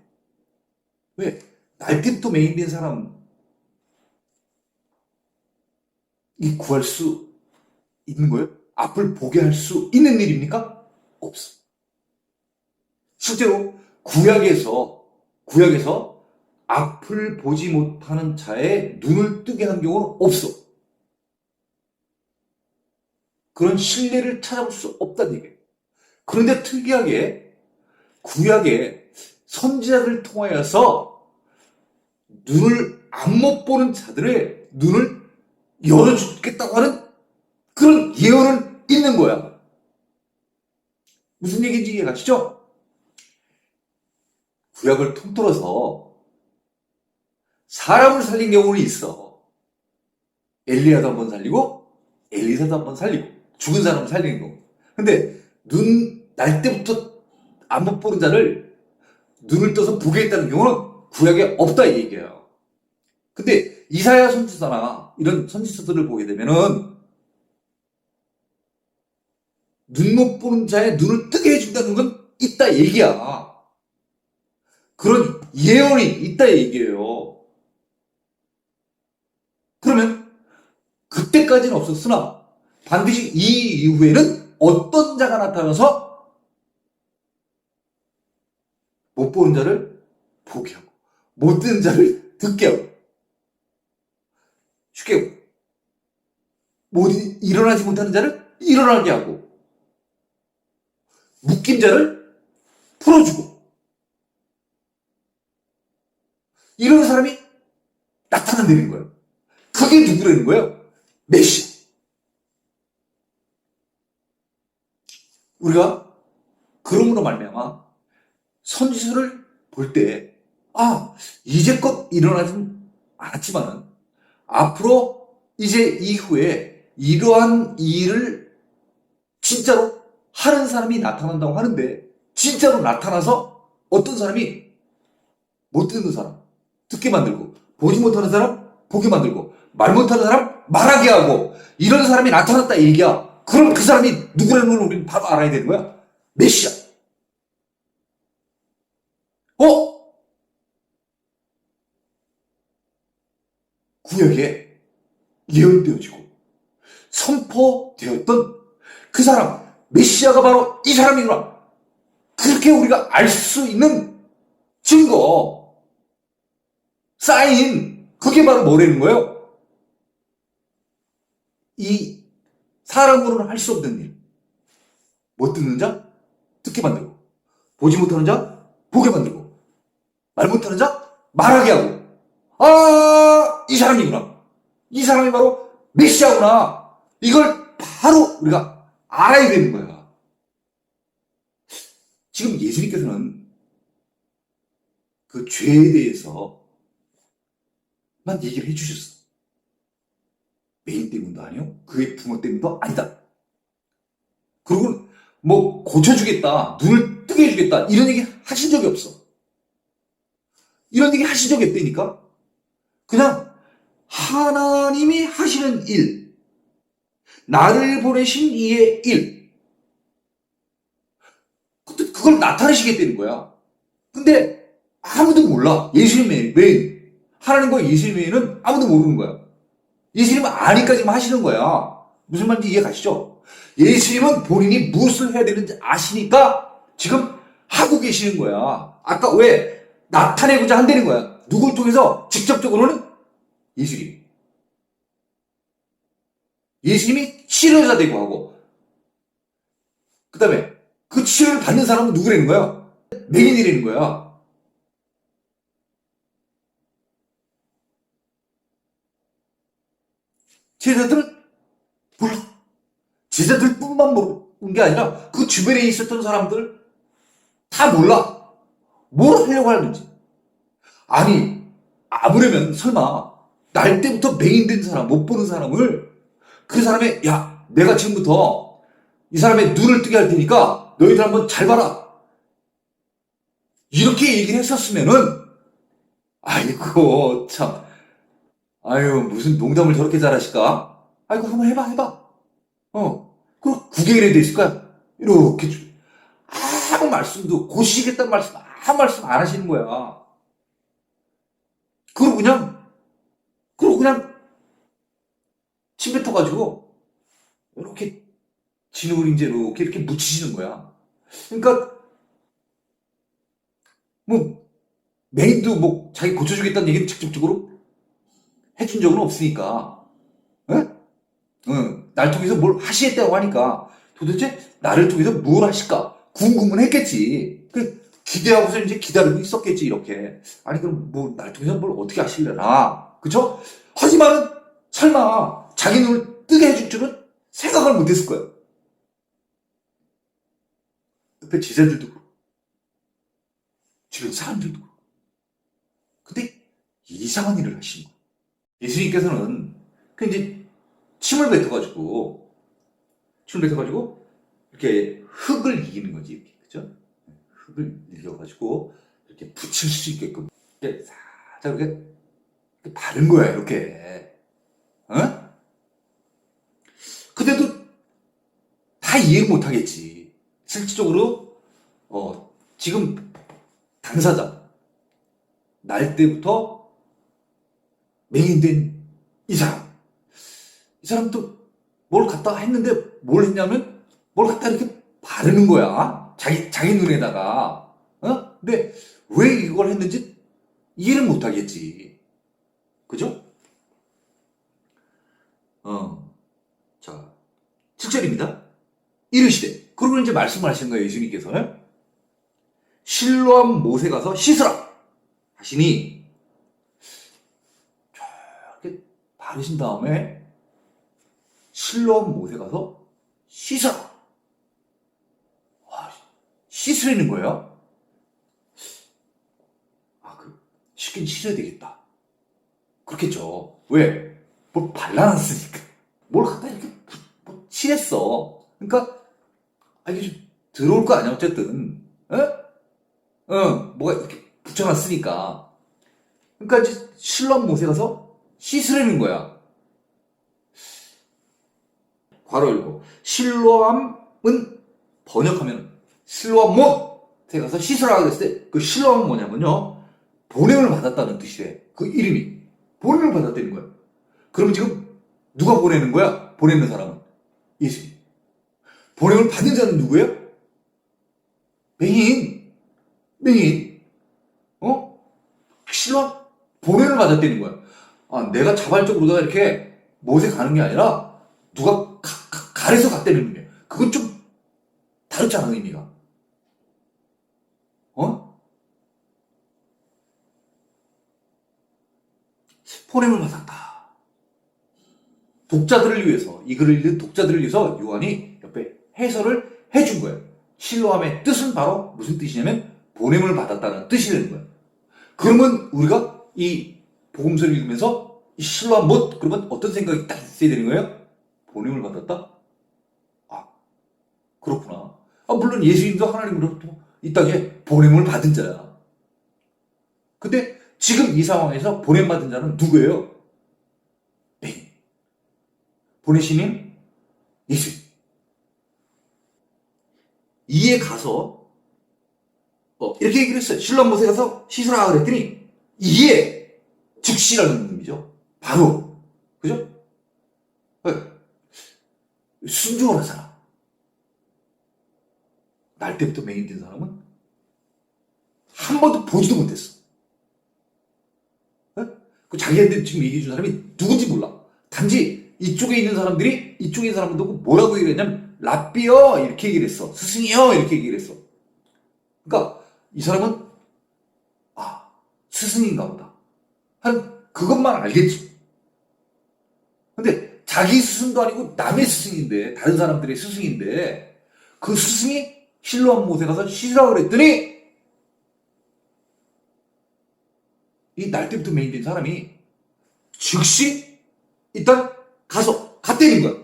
왜? 날 때부터 맹인된 사람이 구할 수 있는 거예요? 앞을 보게 할 수 있는 일입니까? 없어. 실제로 구약에서 앞을 보지 못하는 자의 눈을 뜨게 한 경우는 없어. 그런 신뢰를 찾아볼 수 없다는 얘기예요. 그런데 특이하게 구약에 선지자를 통하여서 눈을 안 못 보는 자들의 눈을 열어주겠다고 하는 그런 예언은 있는 거야. 무슨 얘기인지 이해가시죠? 구약을 통틀어서 사람을 살린 경우는 있어. 엘리야도 한번 살리고 엘리사도 한번 살리고 죽은 사람을 살리는 경우. 근데 날 때부터 안 못 보는 자를 눈을 떠서 보게 했다는 경우는 구약에 없다 이 얘기예요. 근데 이사야 선지자나 이런 선지자들을 보게 되면은 눈 못 보는 자의 눈을 뜨게 해준다는 건 있다 얘기야. 그런 예언이 있다 얘기예요. 그러면 그때까지는 없었으나 반드시 이 이후에는 어떤 자가 나타나서 못 보는 자를 보게 하고 못 듣는 자를 듣게 하고 쉽게 일어나지 못하는 자를 일어나게 하고 묶인 자를 풀어주고 이런 사람이 나타나는 거예요. 그게 누구라는 거예요? 메시아. 우리가 그러므로 말미암아 선지서를 볼 때 이제껏 일어나진 않았지만은 앞으로 이제 이후에 이러한 일을 진짜로 하는 사람이 나타난다고 하는데 진짜로 나타나서 어떤 사람이 못 듣는 사람 듣게 만들고 보지 못하는 사람 보게 만들고 말 못하는 사람 말하게 하고 이런 사람이 나타났다 얘기야. 그럼 그 사람이 누구라는 걸 우리는 바로 알아야 되는 거야. 메시아. 구약에 예언되어지고 선포되었던 그 사람, 메시아가 바로 이 사람이구나. 그렇게 우리가 알 수 있는 증거, 사인, 그게 바로 뭐라는 거예요? 이 사람으로는 할 수 없는 일. 못 듣는 자, 듣게 만들고, 보지 못하는 자, 보게 만들고, 말 못하는 자, 말하게 하고, 아, 이 사람이구나. 이 사람이 바로 메시아구나. 이걸 바로 우리가 알아야 되는 거야. 지금 예수님께서는 그 죄에 대해서만 얘기를 해주셨어. 메인 때문도 아니요. 그의 부모 때문도 아니다. 그리고 뭐 고쳐주겠다, 눈을 뜨게 해주겠다, 이런 얘기 하신 적이 없어. 이런 얘기 하신 적이 없다니까. 그냥 하나님이 하시는 일, 나를 보내신 이의 일, 그걸 나타내시겠다는 거야. 근데 아무도 몰라. 예수님 외에, 하나님과 예수님 외에는 아무도 모르는 거야. 예수님은 아니까지만 하시는 거야. 무슨 말인지 이해 가시죠? 예수님은 본인이 무엇을 해야 되는지 아시니까 지금 하고 계시는 거야. 아까 왜 나타내고자 한다는 거야. 누굴 통해서? 직접적으로는 예수님. 예수님이 치료자 되고 하고, 그 다음에 그 치료를 받는 사람은 누구라는 거야? 맹인이라는 거야. 제자들은 몰라. 제자들뿐만 모르는 게 아니라 그 주변에 있었던 사람들 다 몰라. 뭘 하려고 하는지. 아니, 아무려면 설마 날 때부터 맹인된 사람, 못 보는 사람을 그 사람의, 야, 내가 지금부터 이 사람의 눈을 뜨게 할 테니까 너희들 한번 잘 봐라, 이렇게 얘기를 했었으면은, 아이고 참, 아유 무슨 농담을 저렇게 잘하실까? 아이고 한번 해봐. 그럼 구경이라도 됐을 거야. 이렇게 아무 말씀도, 고치시겠다는 말씀 아무 말씀 안 하시는 거야. 그러고 그냥 침 뱉어가지고 이렇게 진흙을 이제 이렇게 묻히시는 거야. 그러니까 뭐 메인도 뭐 자기 고쳐주겠다는 얘기는 직접적으로 해준 적은 없으니까, 응? 응, 날 통해서 뭘 하시겠다고 하니까 도대체 나를 통해서 뭘 하실까 궁금은 했겠지. 그 기대하고서 이제 기다리고 있었겠지, 이렇게. 아니 그럼 뭐 날 통해서 뭘 어떻게 하시려나, 그쵸? 하지만은 설마 자기 눈을 뜨게 해줄 줄은 생각을 못했을 거야. 옆에 제자들도 그렇고 주변 사람들도 그렇고. 근데 이상한 일을 하신 거야. 예수님께서는 그 이제 침을 뱉어가지고 이렇게 흙을 이기는 거지, 이렇게, 그죠? 흙을 이겨가지고 이렇게 붙일 수 있게끔 이렇게 살짝 이렇게 바른 거야, 이렇게. 어? 근데도 다 이해를 못 하겠지. 실질적으로 지금 당사자, 날 때부터 맹인된 이 사람도 뭘 갖다가 했는데, 뭘 했냐면 뭘 갖다 이렇게 바르는 거야, 자기 눈에다가. 근데 왜 이걸 했는지 이해를 못 하겠지, 그죠? 자, 7절입니다. 이르시되, 그러고 이제 말씀을 하시는 거예요, 예수님께서는. 실로암 못에 가서 씻으라 하시니, 이렇게 바르신 다음에 실로암 못에 가서 씻어라. 와, 씻으라는 거예요? 씻긴 씻어야 되겠다, 그렇겠죠. 왜? 뭘 발라놨으니까. 뭘 갖다 이렇게 칠했어. 그러니까 이게 좀 들어올 거 아니야, 어쨌든. 뭐가 이렇게 붙여놨으니까. 그러니까 이제 실로암 못에 가서 씻으라는 거야. 괄호 열고, 실로암은 번역하면 실로암 못에 가서 씻으라 그랬을 때, 그 실로암은 뭐냐면요, 보냄을 받았다는 뜻이래. 그 이름이 보냄을 받았다는 거야. 그러면 지금 누가 보내는 거야? 보내는 사람은 예수님. 보냄을 받는 자는 누구예요? 맹인. 맹인. 실로 보냄을 받았다는 거야. 아, 내가 자발적으로 이렇게 못에 가는 게 아니라 누가 가래서 갔다는 거야. 그건 좀 다르잖아, 의미가. 보냄을 받았다. 독자들을 위해서, 이 글을 읽는 독자들을 위해서 요한이 옆에 해설을 해준 거예요. 실로암의 뜻은 바로 무슨 뜻이냐면 보냄을 받았다는 뜻이 되는 거예요. 그러면 우리가 이 복음서를 읽으면서 이 실로암 못 그러면 어떤 생각이 딱 있어야 되는 거예요? 보냄을 받았다? 아, 그렇구나. 아, 물론 예수님도 하나님으로부터 이 땅에 보냄을 받은 자야. 근데 지금 이 상황에서 보냄 받은 자는 누구예요? 맹인. 보내시는 예수님. 이에 가서 이렇게 얘기를 했어요. 실로암 못에 가서 씻으라 그랬더니 이에 즉시라는 의미죠. 바로. 그죠? 순종을 하잖아. 날 때부터 맹인 된 사람은 한 번도 보지도 못했어. 그 자기한테 지금 얘기해 준 사람이 누군지 몰라. 단지 이쪽에 있는 사람들이 이쪽에 있는 사람들 보고 뭐라고 얘기를 했냐면 랍비요 이렇게 얘기를 했어. 스승이요 이렇게 얘기를 했어. 그러니까 이 사람은 스승인가 보다. 한 그것만 알겠지. 근데 자기 스승도 아니고 남의 스승인데 다른 사람들의 스승인데 그 스승이 실로암 못에 가서 씻으라고 그랬더니 이 날 때부터 맹인 된 사람이 즉시 일단 가서 갔다는 거야.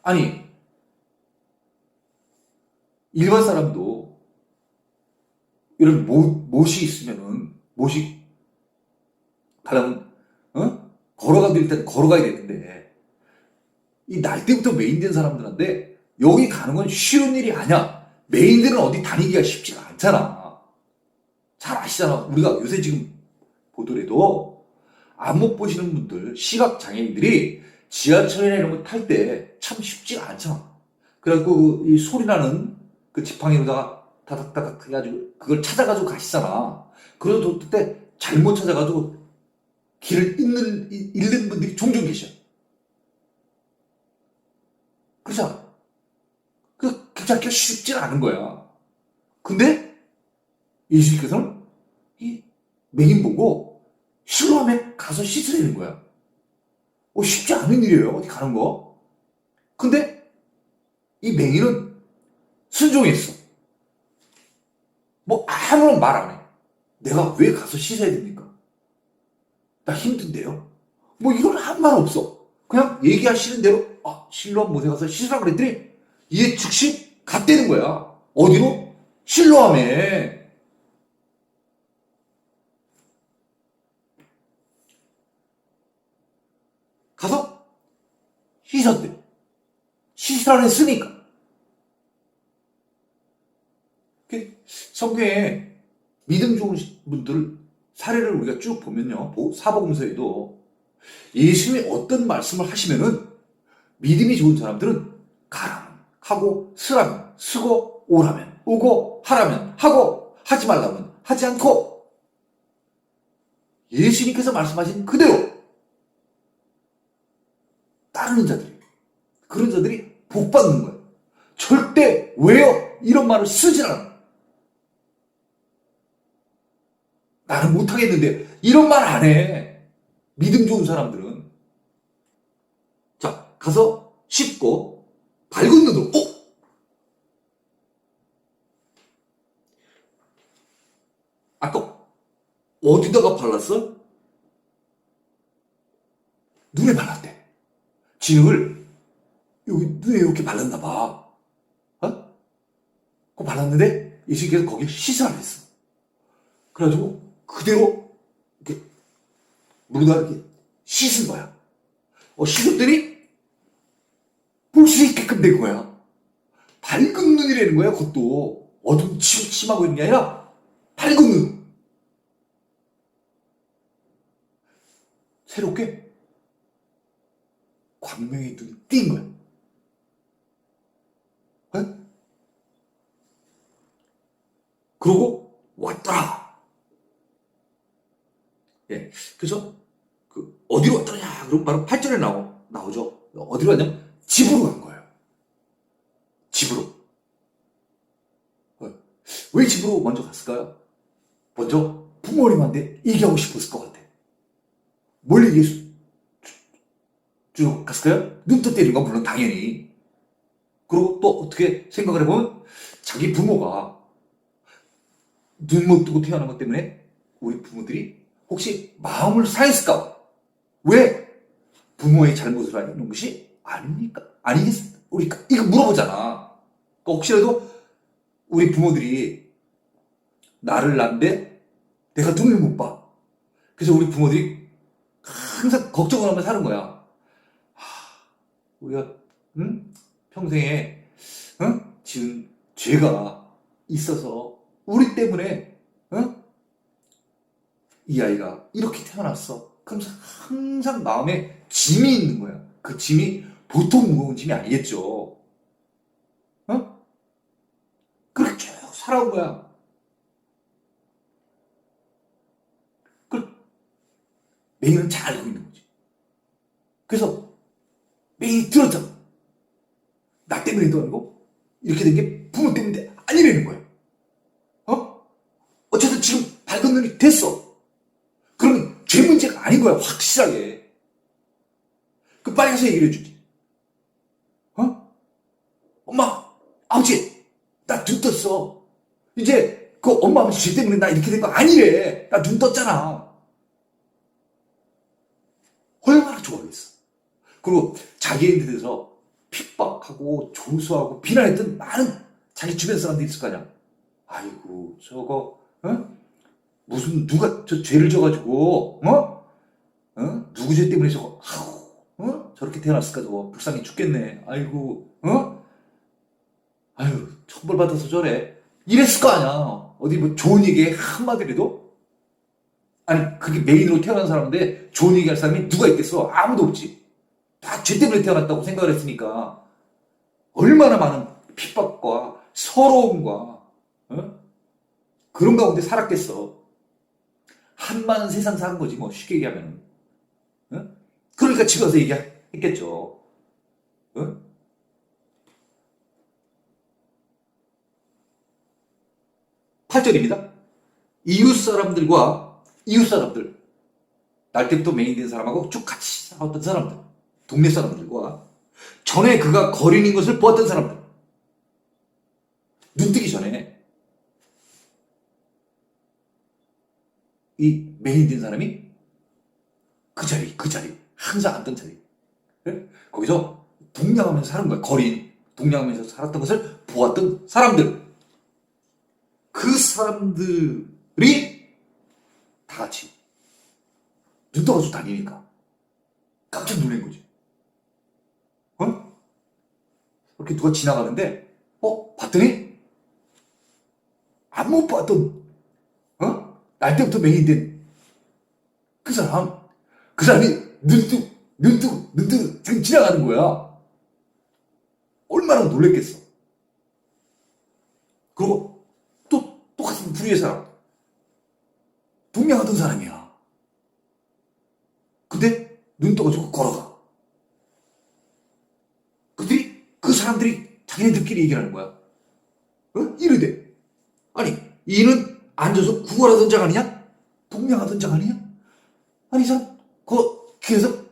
아니 일반 사람도 이런 못이 있으면은 못이 가려면 걸어가도 일단 걸어가야 되는데 이 날 때부터 맹인 된 사람들한테 여기 가는 건 쉬운 일이 아니야. 맹인들은 어디 다니기가 쉽지가 않잖아. 잘 아시잖아. 우리가 요새 지금 보더라도 안 못 보시는 분들, 시각 장애인들이 지하철이나 이런 거 탈 때 참 쉽지가 않잖아. 그래갖고 이 소리 나는 그 지팡이로다가 다닥다닥 해가지고 그걸 찾아가지고 가시잖아. 그래도 그때 잘못 찾아가지고 길을 잃는 분들이 종종 계셔. 그렇잖아. 그 찾기가 쉽지 않은 거야. 근데 예수님께서는 이 맹인 보고 실로암에 가서 씻으라는 거야. 쉽지 않은 일이에요. 어디 가는 거. 근데 이 맹인은 순종했어. 뭐 아무런 말 안 해. 내가 왜 가서 씻어야 됩니까? 나 힘든데요. 뭐 이건 한 말 없어. 그냥 얘기하시는 대로 실로암 못에 가서 씻으라고 그랬더니 이에 즉시 갔다는 거야. 어디로? 실로암에. 가서 씻었대. 씻으라고 했으니까. 성경에 믿음 좋은 분들 사례를 우리가 쭉 보면요. 사복음서에도 예수님이 어떤 말씀을 하시면은 믿음이 좋은 사람들은 가라면 하고 쓰라면 쓰고 오라면 오고 하라면 하고 하지 말라면 하지 않고 예수님께서 말씀하신 그대로 따르는 자들이 그런 자들이 복 받는 거예요. 절대 왜요? 이런 말을 쓰질 않아. 나는 못하겠는데 이런 말 안 해. 믿음 좋은 사람들은. 자, 가서 씻고 밝은 눈으로 아까 어디다가 발랐어? 눈에 발랐대. 진흙을 여기 눈에 이렇게 발랐나 봐. 그거 발랐는데 예수님께서 거기에 씻으라 했어. 그래가지고 그대로 이렇게 물에다 이렇게 씻은 거야. 씻었더니 볼 수 있게끔 된 거야. 밝은 눈이라는 거야. 그것도 어둠침침하고 있는 게 아니라 밝은 눈. 새롭게 광명의 눈이 띈 거야. 어? 그러고 왔더라. 예. 그래서 어디로 왔더냐? 그럼 바로 8절에 나오죠. 어디로 왔냐면 집으로 간 거예요. 집으로. 왜 집으로 먼저 갔을까요? 먼저 부모님한테 얘기하고 싶었을 것 같아. 뭘 얘기했어? 쭉 갔을까요? 눈떠 때린 건 물론 당연히. 그리고 또 어떻게 생각을 해보면 자기 부모가 눈 못 뜨고 태어난 것 때문에 우리 부모들이 혹시 마음을 상했을까 봐. 왜? 부모의 잘못을 하는 것이 아닙니까? 아니겠습니까? 우리 이거 물어보잖아. 그러니까 혹시라도 우리 부모들이 나를 낳는데 내가 눈을 못 봐. 그래서 우리 부모들이 항상 걱정을 하며 사는 거야. 우리가 평생에 지은 죄가 있어서 우리 때문에 이 아이가 이렇게 태어났어. 그러면서 항상 마음에 짐이 있는 거야. 그 짐이 보통 무거운 짐이 아니겠죠. 그렇게 쭉 살아온 거야. 메인은 잘 알고 있는 거지. 그래서 메인이 들었잖아. 나 때문에도 아니고 이렇게 된 게 부모 때문에 아니라는 거야. 어쨌든 지금 밝은 눈이 됐어. 그러면 죄 문제가 아닌 거야. 확실하게. 빨리 가서 얘기를 해주지. 엄마, 아버지, 나 눈 떴어. 이제 그 엄마 아버지 죄 때문에 나 이렇게 된 거 아니래. 나 눈 떴잖아. 얼마나 좋아하겠어. 그리고 자기에 대해서 핍박하고 조수하고 비난했던 많은 자기 주변 사람들이 있을 거 아니야. 아이고 저거 무슨 누가 저 죄를 져가지고 누구 죄 때문에 저거 저렇게 태어났을까 저거 불쌍해 죽겠네. 아이고 아유 천벌 받아서 저래 이랬을 거 아니야. 어디 뭐 좋은 얘기에 한마디라도 아니 그게 메인으로 태어난 사람인데 좋은 얘기할 사람이 누가 있겠어. 아무도 없지. 다 죄 때문에 태어났다고 생각을 했으니까 얼마나 많은 핍박과 서러움과 그런 가운데 살았겠어. 한많은 세상 사는 거지 뭐 쉽게 얘기하면. 그러니까 집에 와서 얘기했겠죠. 8절입니다. 이웃 사람들 날 때부터 메인 된 사람하고 쭉 같이 살았던 사람들, 동네 사람들과 전에 그가 거린인 것을 보았던 사람들, 눈 뜨기 전에 이 메인 된 사람이 그 자리 항상 앉던 자리 거기서 동냥하면서 사는 거야. 동냥하면서 살았던 것을 보았던 사람들, 그 사람들이 다 같이 눈 떠가지고 다니니까 깜짝 놀란 거지. 이렇게 누가 지나가는데 봤더니 안 못 봤던 날 때부터 메인된 그 사람이 눈 뜨고 지금 지나가는 거야. 얼마나 놀랬겠어. 그리고 또 똑같은 부류의 사람, 동냥하던 사람이야. 근데 눈 떠가지고 걸어가. 그 사람들이 자기네들끼리 얘기하는 거야. 이러대. 아니 이는 앉아서 구걸하던 장 아니냐? 동냥하던 장 아니냐? 아니 이 사람 그 길에서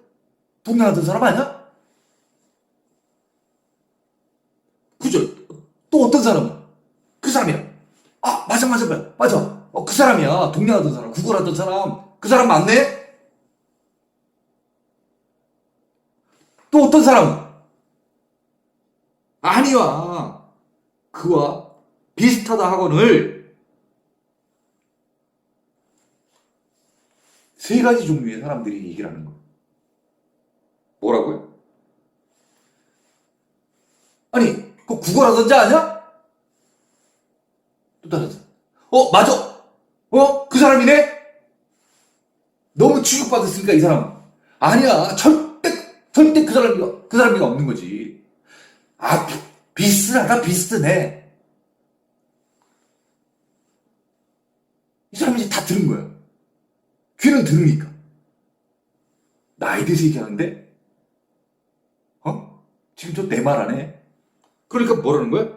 동냥하던 사람 아니야? 그죠? 또 어떤 사람은 그 사람이야. 맞아. 그 사람이야. 동냥하던 사람, 구걸하던 사람. 그 사람 맞네? 또 어떤 사람은 아니야. 그와 비슷하다 하거늘 세 가지 종류의 사람들이 얘기를 하는 거야. 뭐라고요? 아니, 그 구걸하던 자 아니야? 또 다른 사람. 맞아. 그 사람이네? 너무 취급받았으니까 이 사람은. 아니야. 절대 그 사람이 없는 거지. 아, 비슷하다, 비슷해. 이 사람이 이제 다 들은 거야. 귀는 들으니까. 나에 대해서 얘기하는데, 지금 저 내 말 안 해? 그러니까 뭐라는 거야?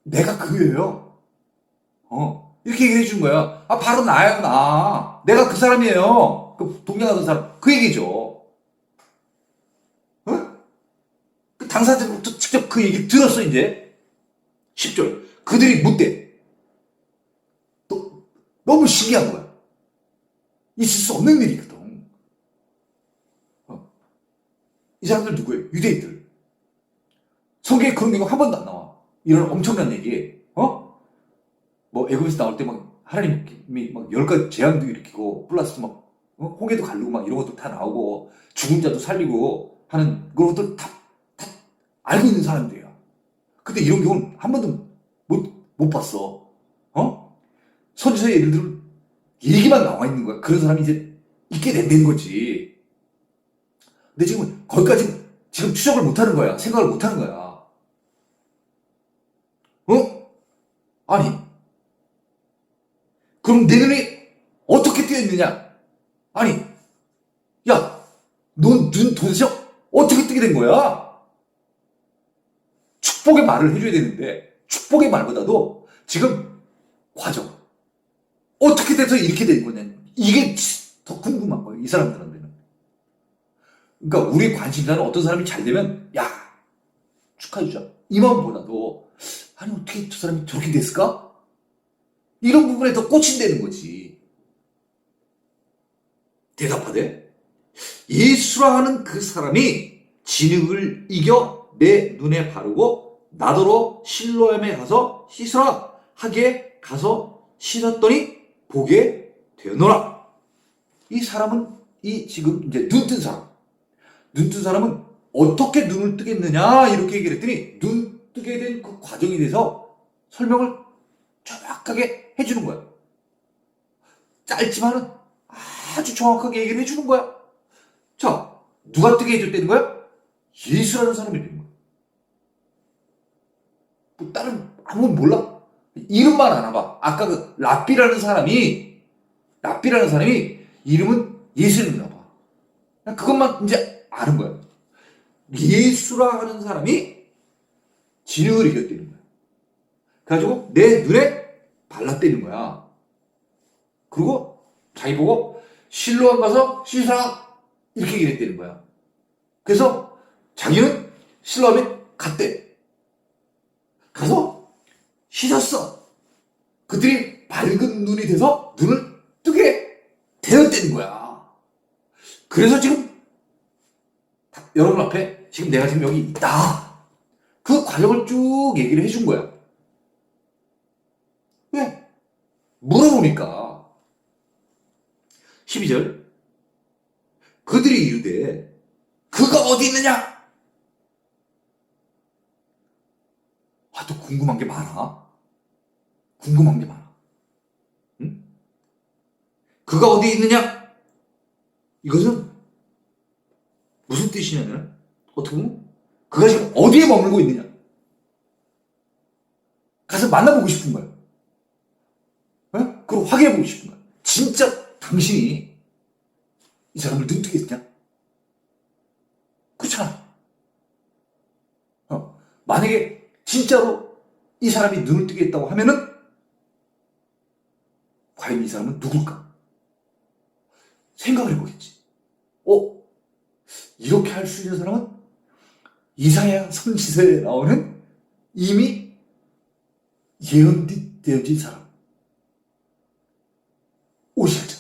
내가 그거예요. 이렇게 얘기해 준 거야. 아, 바로 나예요, 나. 내가 그 사람이에요. 그 동양하던 사람. 그 얘기죠. 그 당사자들부터 직접 그 얘기 들었어, 이제. 10절. 그들이 묻대. 너무 신기한 거야. 있을 수 없는 일이거든. 이 사람들 누구예요? 유대인들. 성경에 그런 내용 한 번도 안 나와. 이런 엄청난 얘기. 뭐 애굽에서 나올 때 막 하나님이 막 10가지 재앙도 일으키고 플러스 막 홍해도 가르고 막 이런 것도 다 나오고 죽은 자도 살리고 하는 그런 것들 다 알고 있는 사람들이야. 근데 이런 경우는 한 번도 못 봤어. 선지서에 예를 들어 얘기만 나와 있는 거야. 그런 사람이 이제 있게 된다는 거지. 근데 지금 거기까지 지금 추적을 못 하는 거야. 생각을 못 하는 거야. 아니, 그럼 내 눈이 어떻게 뜨여 있느냐? 아니, 야, 넌 눈 도대체 어떻게 뜨게 된 거야? 축복의 말을 해줘야 되는데, 축복의 말보다도 지금 과정. 어떻게 돼서 이렇게 된 거냐? 이게 더 궁금한 거예요, 이 사람들한테는. 그러니까 우리의 관심사는 어떤 사람이 잘 되면, 야, 축하해주자. 이 마음보다도, 아니, 어떻게 저 사람이 저렇게 됐을까? 이런 부분에 더 꽂힌다는 거지. 대답하되, 예수라 하는 그 사람이 진흙을 이겨 내 눈에 바르고 나더러 실로암에 가서 씻으라 하기에 가서 씻었더니 보게 되었노라. 이 사람은 지금 이제 눈 뜬 사람. 눈 뜬 사람은 어떻게 눈을 뜨겠느냐 이렇게 얘기를 했더니 눈 뜨게 된 그 과정에 대해서 설명을 정확하게 해주는 거야. 짧지만은 아주 정확하게 얘기를 해주는 거야. 자, 누가 뜨게 해줬다는 거야? 예수라는 사람이 되는 거야. 뭐 다른 아무건 몰라. 이름만 알아봐. 아까 그 랍비라는 사람이 이름은 예수님인가 봐. 그것만 이제 아는 거야. 예수라 하는 사람이 진흙을 이겼다는 거야. 그래가지고 내 눈에 발랐다는 거야. 그리고 자기 보고 실로암 가서 씻어라 이렇게 얘기를 했다는 거야. 그래서 자기는 실로암에 갔대. 가서 씻었어. 그들이 밝은 눈이 돼서 눈을 뜨게 되었다는 거야. 그래서 지금 여러분 앞에 지금 내가 지금 여기 있다. 그 과정을 쭉 얘기를 해준 거야. 왜? 물어보니까 12절 그들이 이르되 그가 어디 있느냐? 또 궁금한 게 많아. 궁금한 게 많아. 응? 그가 어디 있느냐? 이것은 무슨 뜻이냐면 어떻게 보면 그가 지금 어디에 머물고 있느냐? 가서 만나보고 싶은 거야. 그걸 확인해보고 싶은 거야. 진짜 당신이 이 사람을 눈뜨게 했냐? 그렇잖아. 만약에 진짜로 이 사람이 눈을 뜨게 했다고 하면은 과연 이 사람은 누굴까? 생각을 해보겠지. 이렇게 할 수 있는 사람은 이사야 선지서에 나오는 이미 예언되어진 사람. 오실자.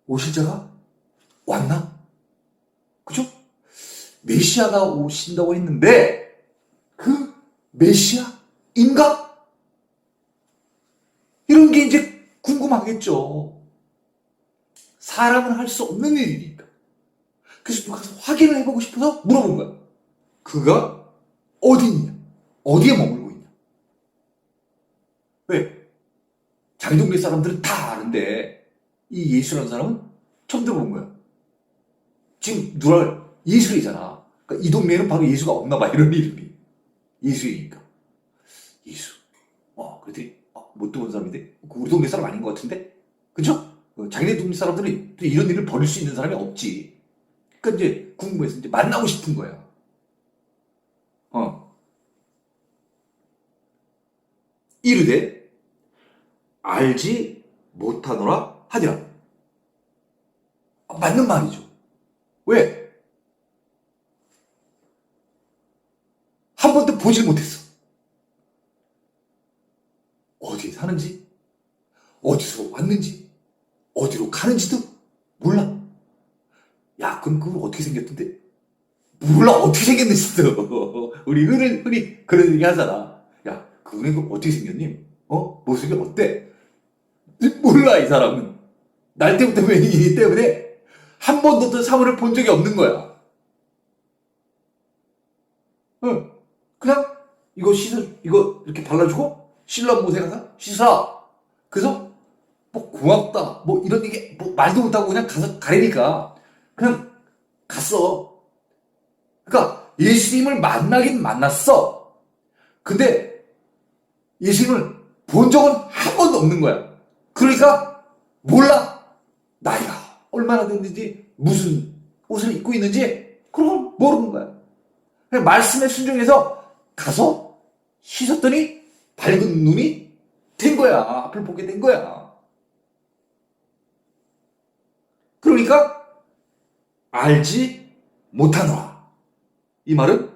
오실자가 왔나? 그죠? 메시아가 오신다고 했는데 그 메시아인가? 이런 게 이제 궁금하겠죠. 사람은 할 수 없는 일이니까. 그래서 누가 가서 확인을 해보고 싶어서 물어본 거야. 그가 어디 있냐? 어디에 머물고 있냐? 왜? 자기 동네 사람들은 다 아는데 이 예수라는 사람은 처음 들어본 거야. 지금 누가 예수이잖아. 그러니까 이 동네에는 바로 예수가 없나 봐, 이런 이름이. 예수이니까. 예수. 그랬더니, 못 들어본 사람인데? 우리 동네 사람 아닌 것 같은데? 그쵸? 자기네 동네 사람들이 또 이런 일을 벌일 수 있는 사람이 없지. 그러니까 이제 궁금해서 이제 만나고 싶은 거야. 이르되, 알지 못하노라 하니라. 맞는 말이죠. 왜? 한 번도 보질 못했어. 어디에 사는지, 어디서 왔는지, 어디로 가는지도 몰라. 야, 그럼 그걸 어떻게 생겼던데? 몰라, 어떻게 생겼는지도. 우리 흔히 그런 얘기 하잖아. 야, 그분이 그 어떻게 생겼니? 모습이 어때? 몰라, 이 사람은. 날 때부터 맹인이기 때문에 한 번도 또 사물을 본 적이 없는 거야. 그냥 이거 이렇게 발라주고 신랑 못에 가서 씻어. 그래서 뭐 고맙다 뭐 이런 얘기 뭐 말도 못하고 그냥 가서 가리니까 그냥 갔어. 그러니까 예수님을 만나긴 만났어. 근데 예수님을 본 적은 한 번도 없는 거야. 그러니까 몰라. 나이가 얼마나 됐는지 무슨 옷을 입고 있는지 그런 걸 모르는 거야. 그냥 말씀에 순종해서 가서 씻었더니 밝은 눈이 된 거야. 앞을 보게 된 거야. 그러니까 알지 못하노라. 이 말은